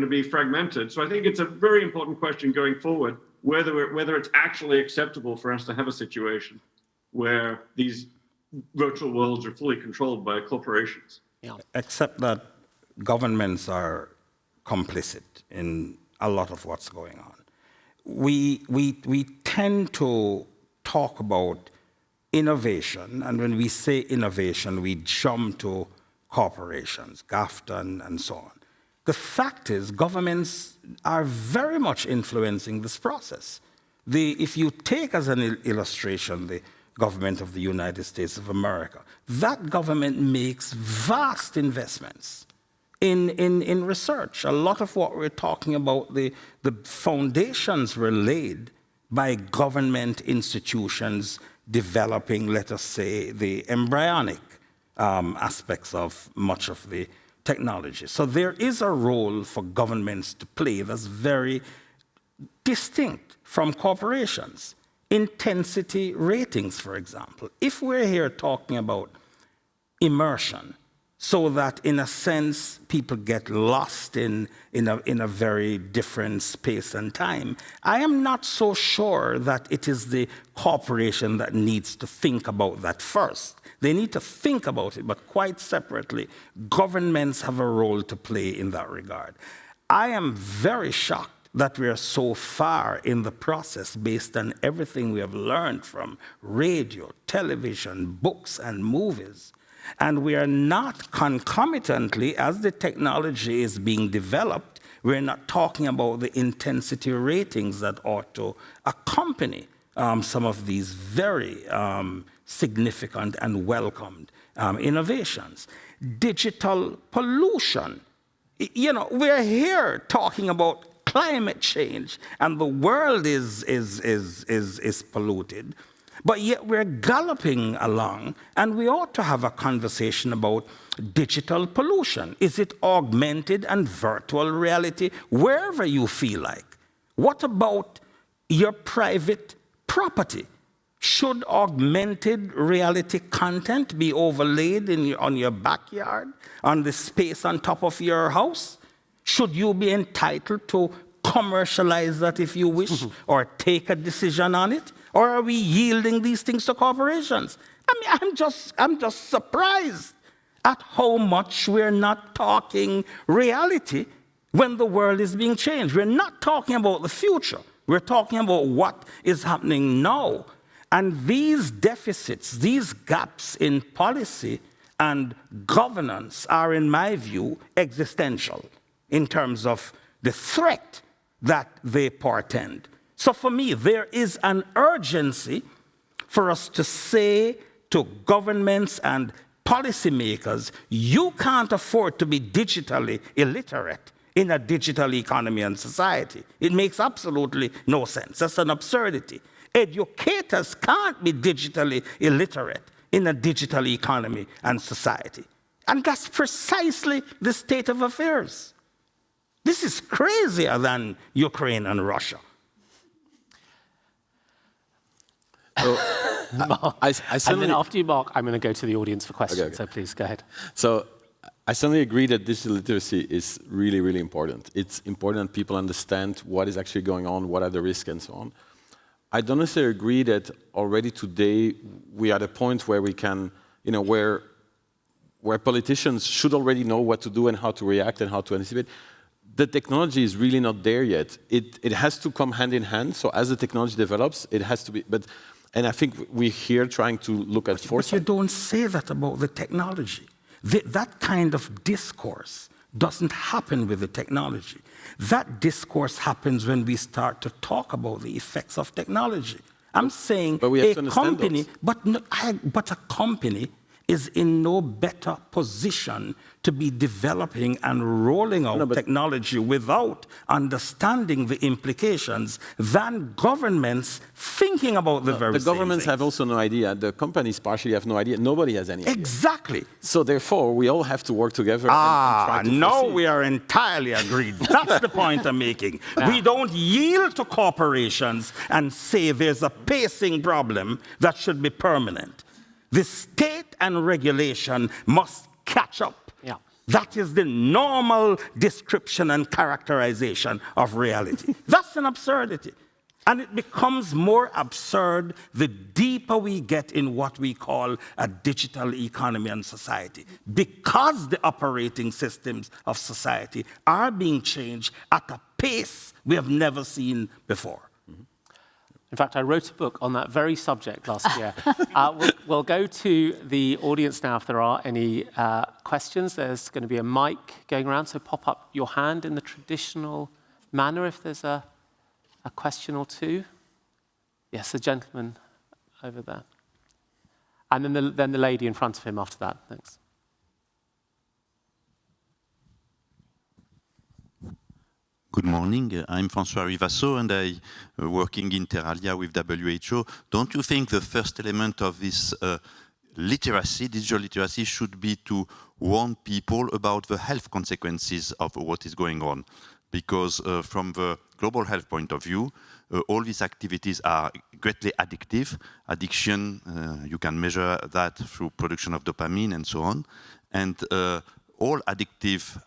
be fragmented. So I think it's a very important question going forward, whether it's actually acceptable for us to have a situation where these virtual worlds are fully controlled by corporations. Yeah. Except that governments are complicit in a lot of what's going on. We tend to talk about innovation, and when we say innovation, we jump to corporations, GAFTA and so on. The fact is, governments are very much influencing this process. If you take as an illustration the government of the United States of America, that government makes vast investments in research. A lot of what we're talking about, the foundations were laid by government institutions developing, let us say, the embryonic aspects of much of the technology. So there is a role for governments to play that's very distinct from corporations. Intensity ratings, for example. If we're here talking about immersion, so that in a sense people get lost in a very different space and time, I am not so sure that it is the corporation that needs to think about that first. They need to think about it, but quite separately, governments have a role to play in that regard. I am very shocked that we are so far in the process based on everything we have learned from radio, television, books, and movies. And we are not concomitantly, as the technology is being developed, we're not talking about the intensity ratings that ought to accompany some of these very significant and welcomed innovations. Digital pollution. You know, we're here talking about climate change, and the world is polluted. But yet we're galloping along, and we ought to have a conversation about digital pollution. Is it augmented and virtual reality, wherever you feel like? What about your private property? Should augmented reality content be overlaid on your backyard, on the space on top of your house? Should you be entitled to commercialize that if you wish, or take a decision on it? Or are we yielding these things to corporations? I mean, I'm just surprised at how much we're not talking reality when the world is being changed. We're not talking about the future. We're talking about what is happening now. And these deficits, these gaps in policy and governance are, in my view, existential in terms of the threat that they portend. So for me, there is an urgency for us to say to governments and policymakers, you can't afford to be digitally illiterate in a digital economy and society. It makes absolutely no sense. That's an absurdity. Educators can't be digitally illiterate in a digital economy and society. And that's precisely the state of affairs. This is crazier than Ukraine and Russia. So, and then after you, Mark, I'm going to go to the audience for questions, okay. So please go ahead. So I certainly agree that digital literacy is really, really important. It's important that people understand what is actually going on, what are the risks, and so on. I don't necessarily agree that already today we are at a point where we can, where politicians should already know what to do and how to react and how to anticipate. The technology is really not there yet. It has to come hand in hand. So as the technology develops, it has to be. And I think we're here trying to look at foresight. But you don't say that about the technology. That kind of discourse doesn't happen with the technology. That discourse happens when we start to talk about the effects of technology. I'm saying a company, but a company is in no better position to be developing and rolling out technology without understanding the implications than governments thinking about the very same The governments things. have also no idea. The companies partially have no idea. Nobody has any idea. Exactly. So therefore, we all have to work together and try to foresee. We are entirely agreed. That's the point I'm making. Yeah. We don't yield to corporations and say there's a pacing problem that should be permanent. The state and regulation must catch up. Yeah. That is the normal description and characterization of reality. That's an absurdity. And it becomes more absurd the deeper we get in what we call a digital economy and society, because the operating systems of society are being changed at a pace we have never seen before. In fact, I wrote a book on that very subject last year. We'll go to the audience now if there are any questions. There's going to be a mic going around, so pop up your hand in the traditional manner if there's a question or two. Yes, the gentleman over there. And then the lady in front of him after that. Thanks. Good morning. I'm François Rivasso, and I'm working inter alia with WHO. Don't you think the first element of this literacy, digital literacy, should be to warn people about the health consequences of what is going on? Because from the global health point of view, all these activities are greatly addictive. Addiction, you can measure that through production of dopamine and so on. And all addictive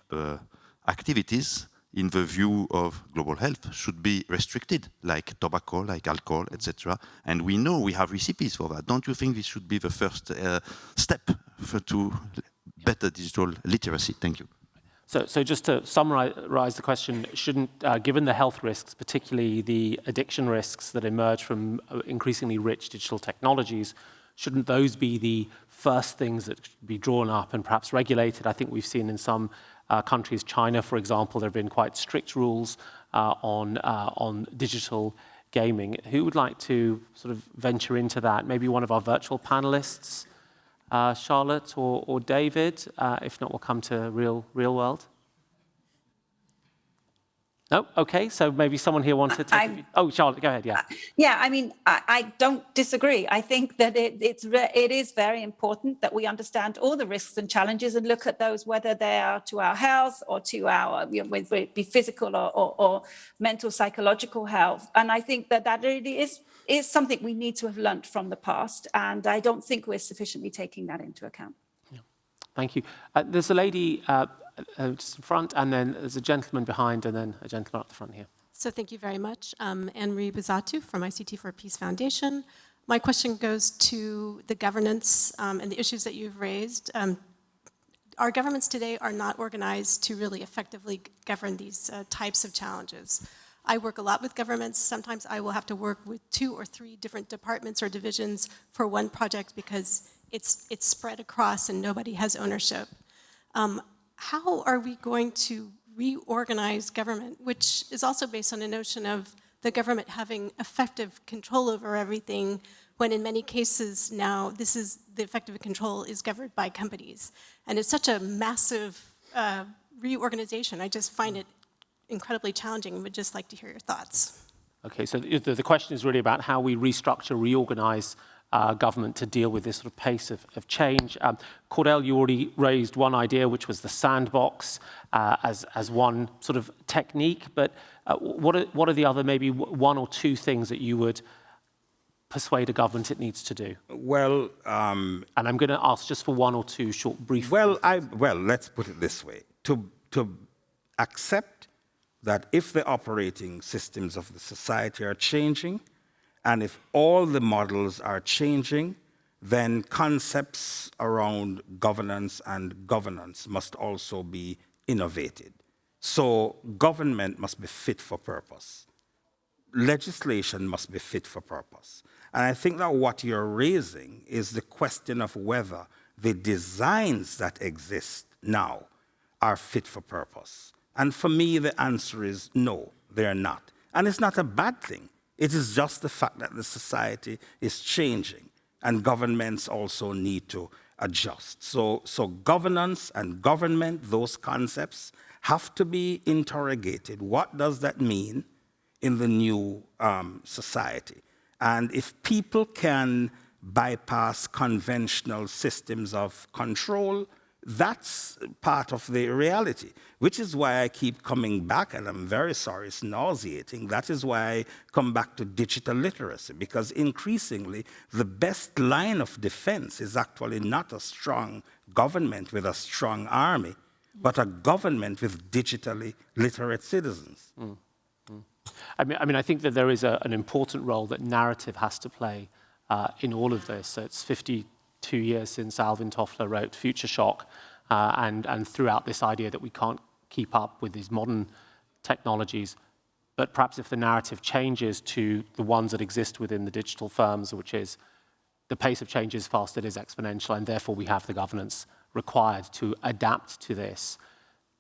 activities in the view of global health should be restricted, like tobacco, like alcohol, etc. And we know we have recipes for that. Don't you think this should be the first step to better digital literacy? Thank you. So just to summarize the question, shouldn't, given the health risks, particularly the addiction risks that emerge from increasingly rich digital technologies, shouldn't those be the first things that should be drawn up and perhaps regulated? I think we've seen in some countries, China, for example, there have been quite strict rules on digital gaming. Who would like to sort of venture into that? Maybe one of our virtual panelists, Charlotte or David. If not, we'll come to real world. No? Okay, so maybe someone here wanted to... Oh, Charlotte, go ahead, yeah. Yeah, I mean, I don't disagree. I think that it is very important that we understand all the risks and challenges and look at those, whether they are to our health or to our, whether it be physical or mental, psychological health. And I think that really is something we need to have learnt from the past. And I don't think we're sufficiently taking that into account. Yeah. Thank you. There's a lady... just in front, and then there's a gentleman behind, and then a gentleman at the front here. So thank you very much. Anne-Marie Bizatu from ICT for Peace Foundation. My question goes to the governance and the issues that you've raised. Our governments today are not organized to really effectively govern these types of challenges. I work a lot with governments. Sometimes I will have to work with 2 or 3 different departments or divisions for one project because it's spread across and nobody has ownership. How are we going to reorganize government, which is also based on a notion of the government having effective control over everything, when in many cases now the effective control is governed by companies. And it's such a massive reorganization. I just find it incredibly challenging and would just like to hear your thoughts. Okay, so the question is really about how we restructure, reorganize government to deal with this sort of pace of change. Cordell, you already raised one idea, which was the sandbox as one sort of technique, but what are the other maybe 1 or 2 things that you would persuade a government it needs to do? Well... and I'm going to ask just for 1 or 2 short, brief... Well, let's put it this way. To accept that if the operating systems of the society are changing, and if all the models are changing, then concepts around governance and governance must also be innovated. So government must be fit for purpose. Legislation must be fit for purpose. And I think that what you're raising is the question of whether the designs that exist now are fit for purpose. And for me, the answer is no, they're not. And it's not a bad thing. It is just the fact that the society is changing, and governments also need to adjust. So governance and government, those concepts, have to be interrogated. What does that mean in the new society? And if people can bypass conventional systems of control, that's part of the reality, which is why I keep coming back, and I'm very sorry, it's nauseating. That is why I come back to digital literacy, because increasingly the best line of defense is actually not a strong government with a strong army, but a government with digitally literate citizens. Mm. Mm. I mean, I think that there is an important role that narrative has to play in all of this. So it's 52 years since Alvin Toffler wrote Future Shock, and throughout this idea that we can't keep up with these modern technologies, But perhaps if the narrative changes to the ones that exist within the digital firms, which is the pace of change is fast, it is exponential, and therefore we have the governance required to adapt to this,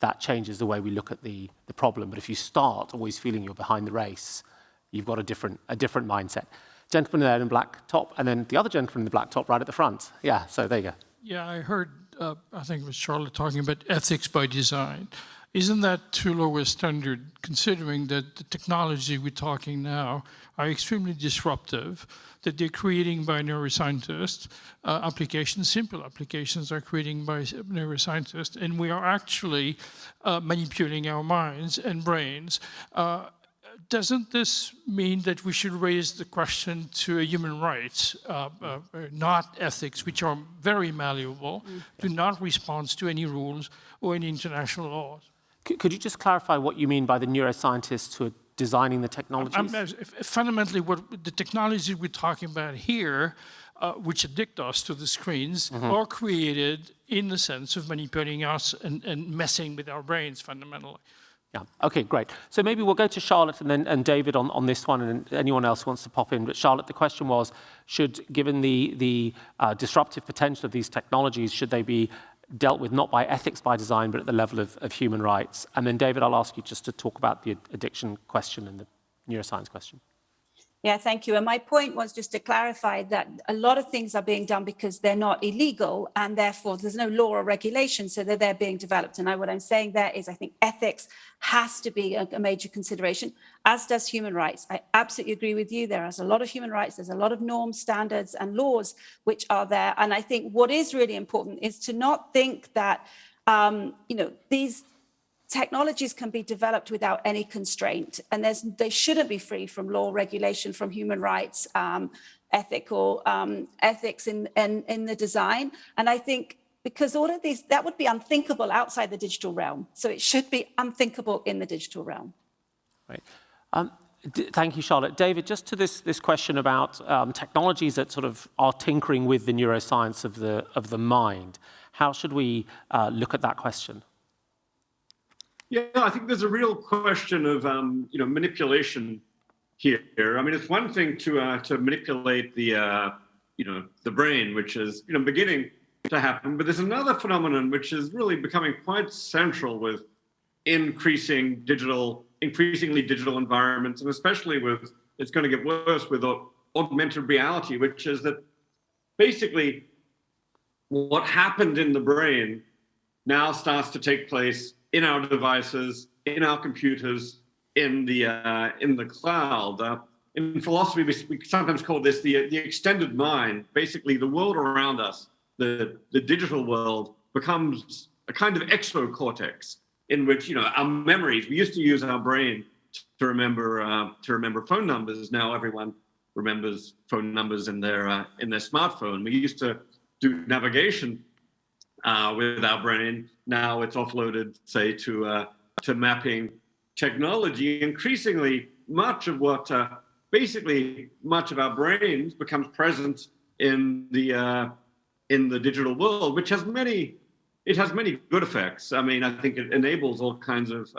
that changes the way we look at the problem. But if you start always feeling you're behind the race, you've got a different mindset. Gentleman there in black top, and then the other gentleman in the black top right at the front. Yeah, so there you go. Yeah, I heard, I think it was Charlotte talking about ethics by design. Isn't that too low a standard, considering that the technology we're talking now are extremely disruptive, that they're creating by neuroscientists, applications, simple applications are creating by neuroscientists, and we are actually manipulating our minds and brains. Doesn't this mean that we should raise the question to human rights, not ethics, which are very malleable, do not respond to any rules or any international laws? Could you just clarify what you mean by the neuroscientists who are designing the technologies? Fundamentally, what the technology we're talking about here, which addict us to the screens, are created in the sense of manipulating us and messing with our brains fundamentally. Yeah. Okay, great. So maybe we'll go to Charlotte and David on this one, and anyone else who wants to pop in. But Charlotte, the question was, given the disruptive potential of these technologies, should they be dealt with not by ethics by design, but at the level of human rights? And then David, I'll ask you just to talk about the addiction question and the neuroscience question. Yeah, thank you. And my point was just to clarify that a lot of things are being done because they're not illegal, and therefore there's no law or regulation, so that they're being developed. And what I'm saying there is I think ethics has to be a major consideration, as does human rights. I absolutely agree with you. There is a lot of human rights. There's a lot of norms, standards, and laws which are there. And I think what is really important is to not think that, these technologies can be developed without any constraint, and they shouldn't be free from law, regulation, from human rights, ethics in the design. And I think because all of these, that would be unthinkable outside the digital realm. So it should be unthinkable in the digital realm. Right. Thank you, Charlotte. David, just to this question about technologies that sort of are tinkering with the neuroscience of the mind, how should we look at that question? Yeah, I think there's a real question of manipulation here. I mean, it's one thing to manipulate the brain, which is beginning to happen, but there's another phenomenon which is really becoming quite central with increasingly digital environments, and especially with, it's going to get worse with augmented reality, which is that basically what happened in the brain now starts to take place in our devices, in our computers, in the cloud. In philosophy, we sometimes call this the extended mind. Basically, the world around us, the digital world, becomes a kind of exocortex in which our memories. We used to use our brain to remember phone numbers. Now everyone remembers phone numbers in their smartphone. We used to do navigation with our brain. Now it's offloaded, say, to mapping technology. Increasingly, much of our brains becomes present in the digital world, which has many good effects. I mean, I think it enables all kinds of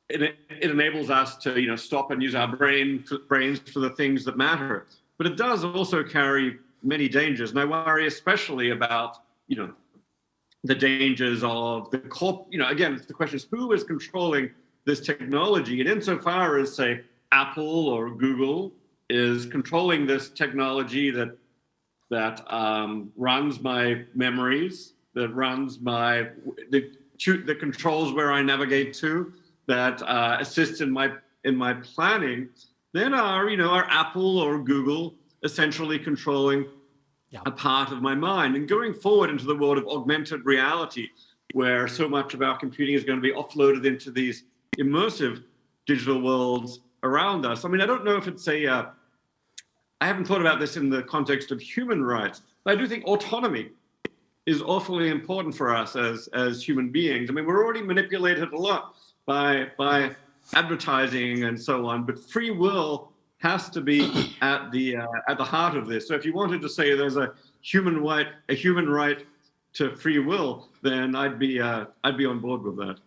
it enables us to stop and use our brains for the things that matter. But it does also carry many dangers, and I worry especially about the dangers of the again, the question is who is controlling this technology, and insofar as, say, Apple or Google is controlling this technology that runs my memories, that runs that controls where I navigate to, that assists in my planning, then are Apple or Google essentially controlling a part of my mind. And going forward into the world of augmented reality, where so much of our computing is going to be offloaded into these immersive digital worlds around us. I mean, I don't know if it's I haven't thought about this in the context of human rights, but I do think autonomy is awfully important for us as human beings. I mean, we're already manipulated a lot by advertising and so on, but free will has to be at the heart of this. So if you wanted to say there's a human right to free will, then I'd be on board with that.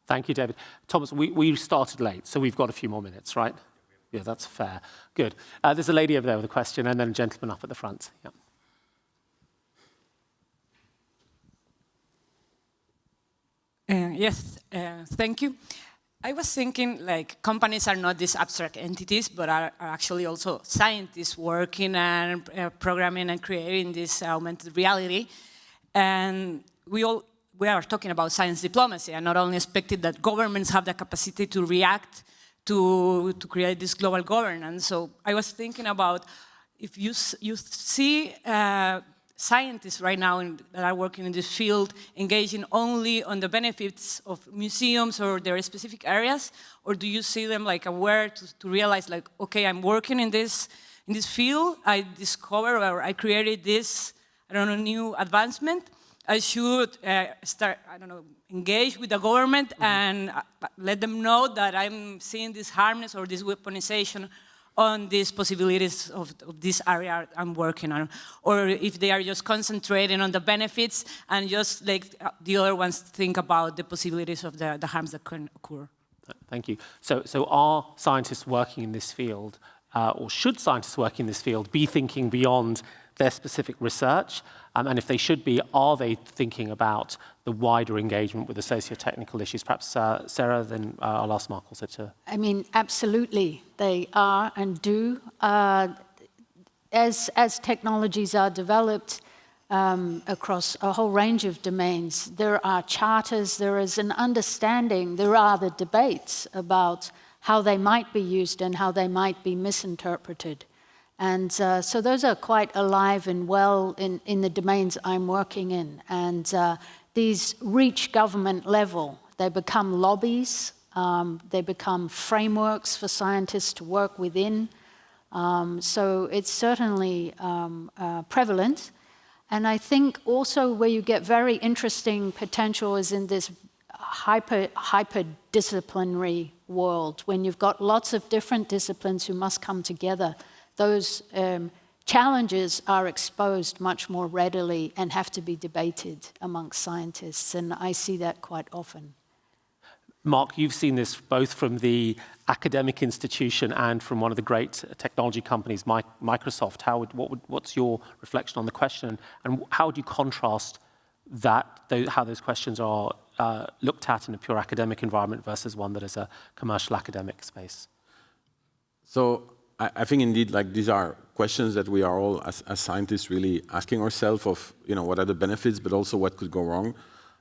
Thank you, David. Thomas, we started late, so we've got a few more minutes, right? Yeah, that's fair. Good. There's a lady over there with a question, and then a gentleman up at the front. Yeah. Yes, thank you. I was thinking, like, companies are not these abstract entities, but are actually also scientists working and programming and creating this augmented reality. And we are talking about science diplomacy, and not only expected that governments have the capacity to react to create this global governance. So I was thinking about if you see scientists right now that are working in this field engaging only on the benefits of museums or their specific areas, or do you see them like aware to realize, like, okay, I'm working in this field, I discovered or I created this, I don't know, new advancement, I should start, I don't know, engage with the government and let them know that I'm seeing this harmness or this weaponization on these possibilities of this area I'm working on, or if they are just concentrating on the benefits and just like the other ones think about the possibilities of the harms that can occur. Thank you. So are scientists working in this field, or should scientists working in this field be thinking beyond their specific research? And if they should be, are they thinking about the wider engagement with the socio-technical issues? Perhaps Sarah, then I'll ask Mark also to... I mean, absolutely, they are and do. As technologies are developed across a whole range of domains, there are charters, there is an understanding, there are the debates about how they might be used and how they might be misinterpreted. And so those are quite alive and well in the domains I'm working in. And these reach government level. They become lobbies. They become frameworks for scientists to work within. So it's certainly prevalent. And I think also where you get very interesting potential is in this hyper-disciplinary world, when you've got lots of different disciplines who must come together. Those challenges are exposed much more readily and have to be debated amongst scientists, and I see that quite often. Mark, you've seen this both from the academic institution and from one of the great technology companies, Microsoft. What's your reflection on the question, and how would you contrast how those questions are looked at in a pure academic environment versus one that is a commercial academic space? So I think indeed, like, these are questions that we are all, as scientists, really asking ourselves of, what are the benefits, but also what could go wrong,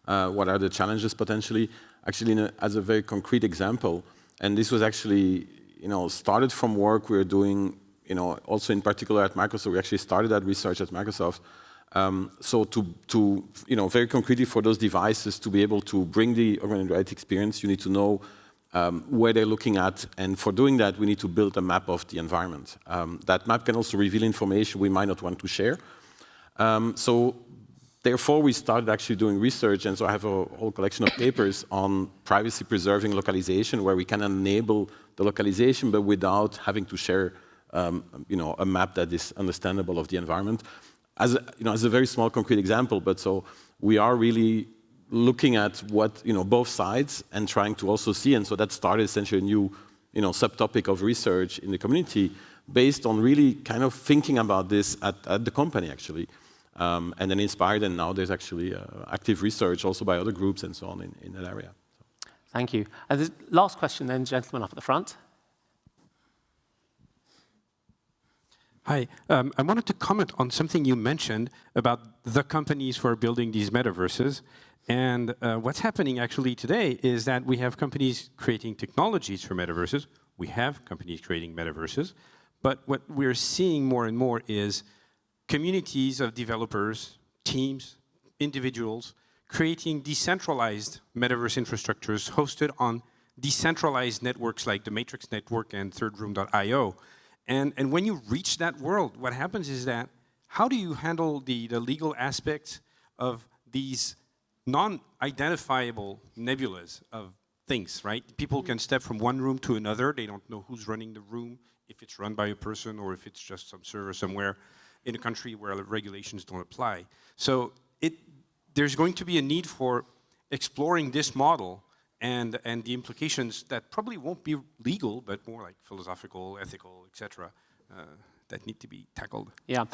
what are the challenges potentially. Actually, as a very concrete example, and this was actually, started from work we were doing, also in particular at Microsoft. We actually started that research at Microsoft. So to very concretely for those devices to be able to bring the augmented reality experience, you need to know where they're looking at, and for doing that, we need to build a map of the environment. That map can also reveal information we might not want to share. So therefore, we started actually doing research, and so I have a whole collection of papers on privacy-preserving localization, where we can enable the localization, but without having to share a map that is understandable of the environment. As a very small concrete example, but so we are really looking at what, both sides and trying to also see. And so that started essentially a new, subtopic of research in the community based on really kind of thinking about this at the company, actually. And then inspired, and now there's actually active research also by other groups and so on in that area. So. Thank you. And the last question then, gentleman up at the front. Hi, I wanted to comment on something you mentioned about the companies who are building these metaverses. And what's happening actually today is that we have companies creating technologies for metaverses. We have companies creating metaverses. But what we're seeing more and more is communities of developers, teams, individuals, creating decentralized metaverse infrastructures hosted on decentralized networks like the Matrix Network and thirdroom.io. And when you reach that world, what happens is that, how do you handle the legal aspects of these non-identifiable nebulas of things, right? People can step from one room to another. They don't know who's running the room, if it's run by a person or if it's just some server somewhere in a country where the regulations don't apply. So there's going to be a need for exploring this model and the implications that probably won't be legal, but more like philosophical, ethical, etc., that need to be tackled. Yeah,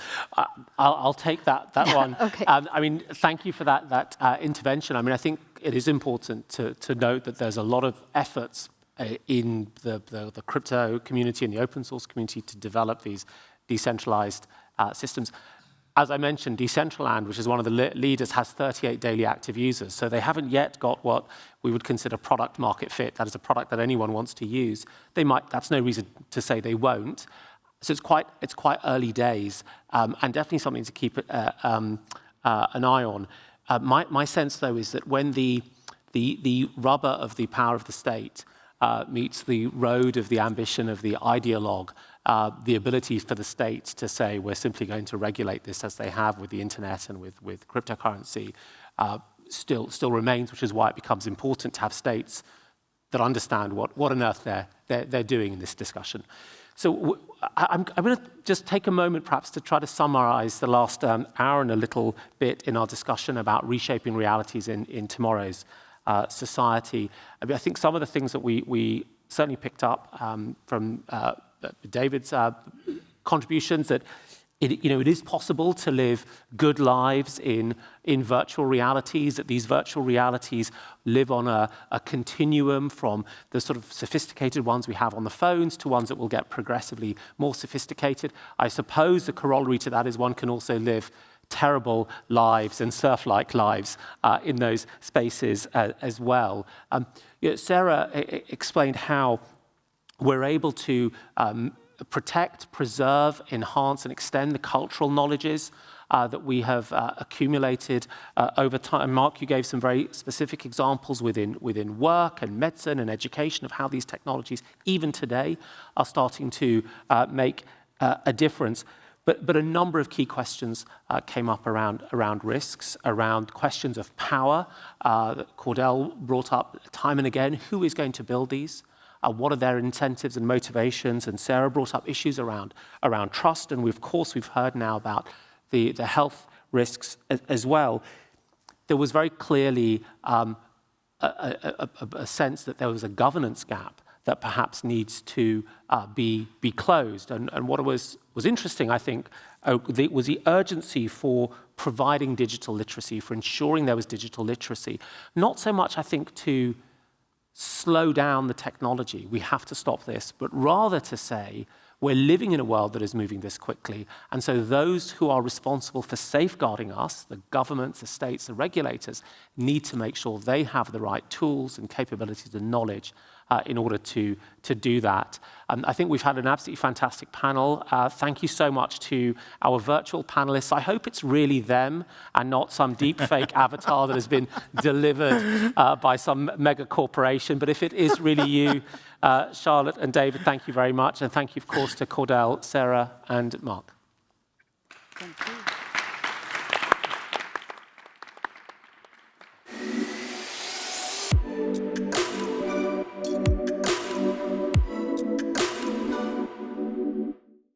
I'll take that one. Okay. I mean, thank you for that intervention. I mean, I think it is important to note that there's a lot of efforts in the crypto community and the open source community to develop these decentralized systems. As I mentioned, Decentraland, which is one of the leaders, has 38 daily active users. So they haven't yet got what we would consider product market fit. That is a product that anyone wants to use. They might. That's no reason to say they won't. So it's quite early days, and definitely something to keep an eye on. My sense, though, is that when the rubber of the power of the state meets the road of the ambition of the ideologue, the ability for the state to say we're simply going to regulate this as they have with the internet and with cryptocurrency still remains, which is why it becomes important to have states that understand what on earth they're doing in this discussion. So I'm going to just take a moment perhaps to try to summarize the last hour and a little bit in our discussion about reshaping realities in tomorrow's society. I mean, I think some of the things that we certainly picked up from David's contributions, that it is possible to live good lives in virtual realities, that these virtual realities live on a continuum from the sort of sophisticated ones we have on the phones to ones that will get progressively more sophisticated. I suppose the corollary to that is one can also live terrible lives and surf-like lives in those spaces as well. Sarah explained how we're able to protect, preserve, enhance, and extend the cultural knowledges that we have accumulated over time. Mark, you gave some very specific examples within work and medicine and education of how these technologies, even today, are starting to make a difference. But a number of key questions came up around risks, around questions of power that Cordell brought up time and again. Who is going to build these? What are their incentives and motivations? And Sarah brought up issues around trust, and of course we've heard now about the health risks as well. There was very clearly a sense that there was a governance gap that perhaps needs to be closed. And what was interesting, I think, was the urgency for providing digital literacy, for ensuring there was digital literacy. Not so much, I think, to slow down the technology, we have to stop this, but rather to say we're living in a world that is moving this quickly, and so those who are responsible for safeguarding us, the governments, the states, the regulators, need to make sure they have the right tools and capabilities and knowledge in order to do that. I think we've had an absolutely fantastic panel. Thank you so much to our virtual panelists. I hope it's really them and not some deep fake avatar that has been delivered by some mega corporation. But if it is really you, Charlotte and David, thank you very much. And thank you, of course, to Cordell, Sarah, and Mark. Thank you.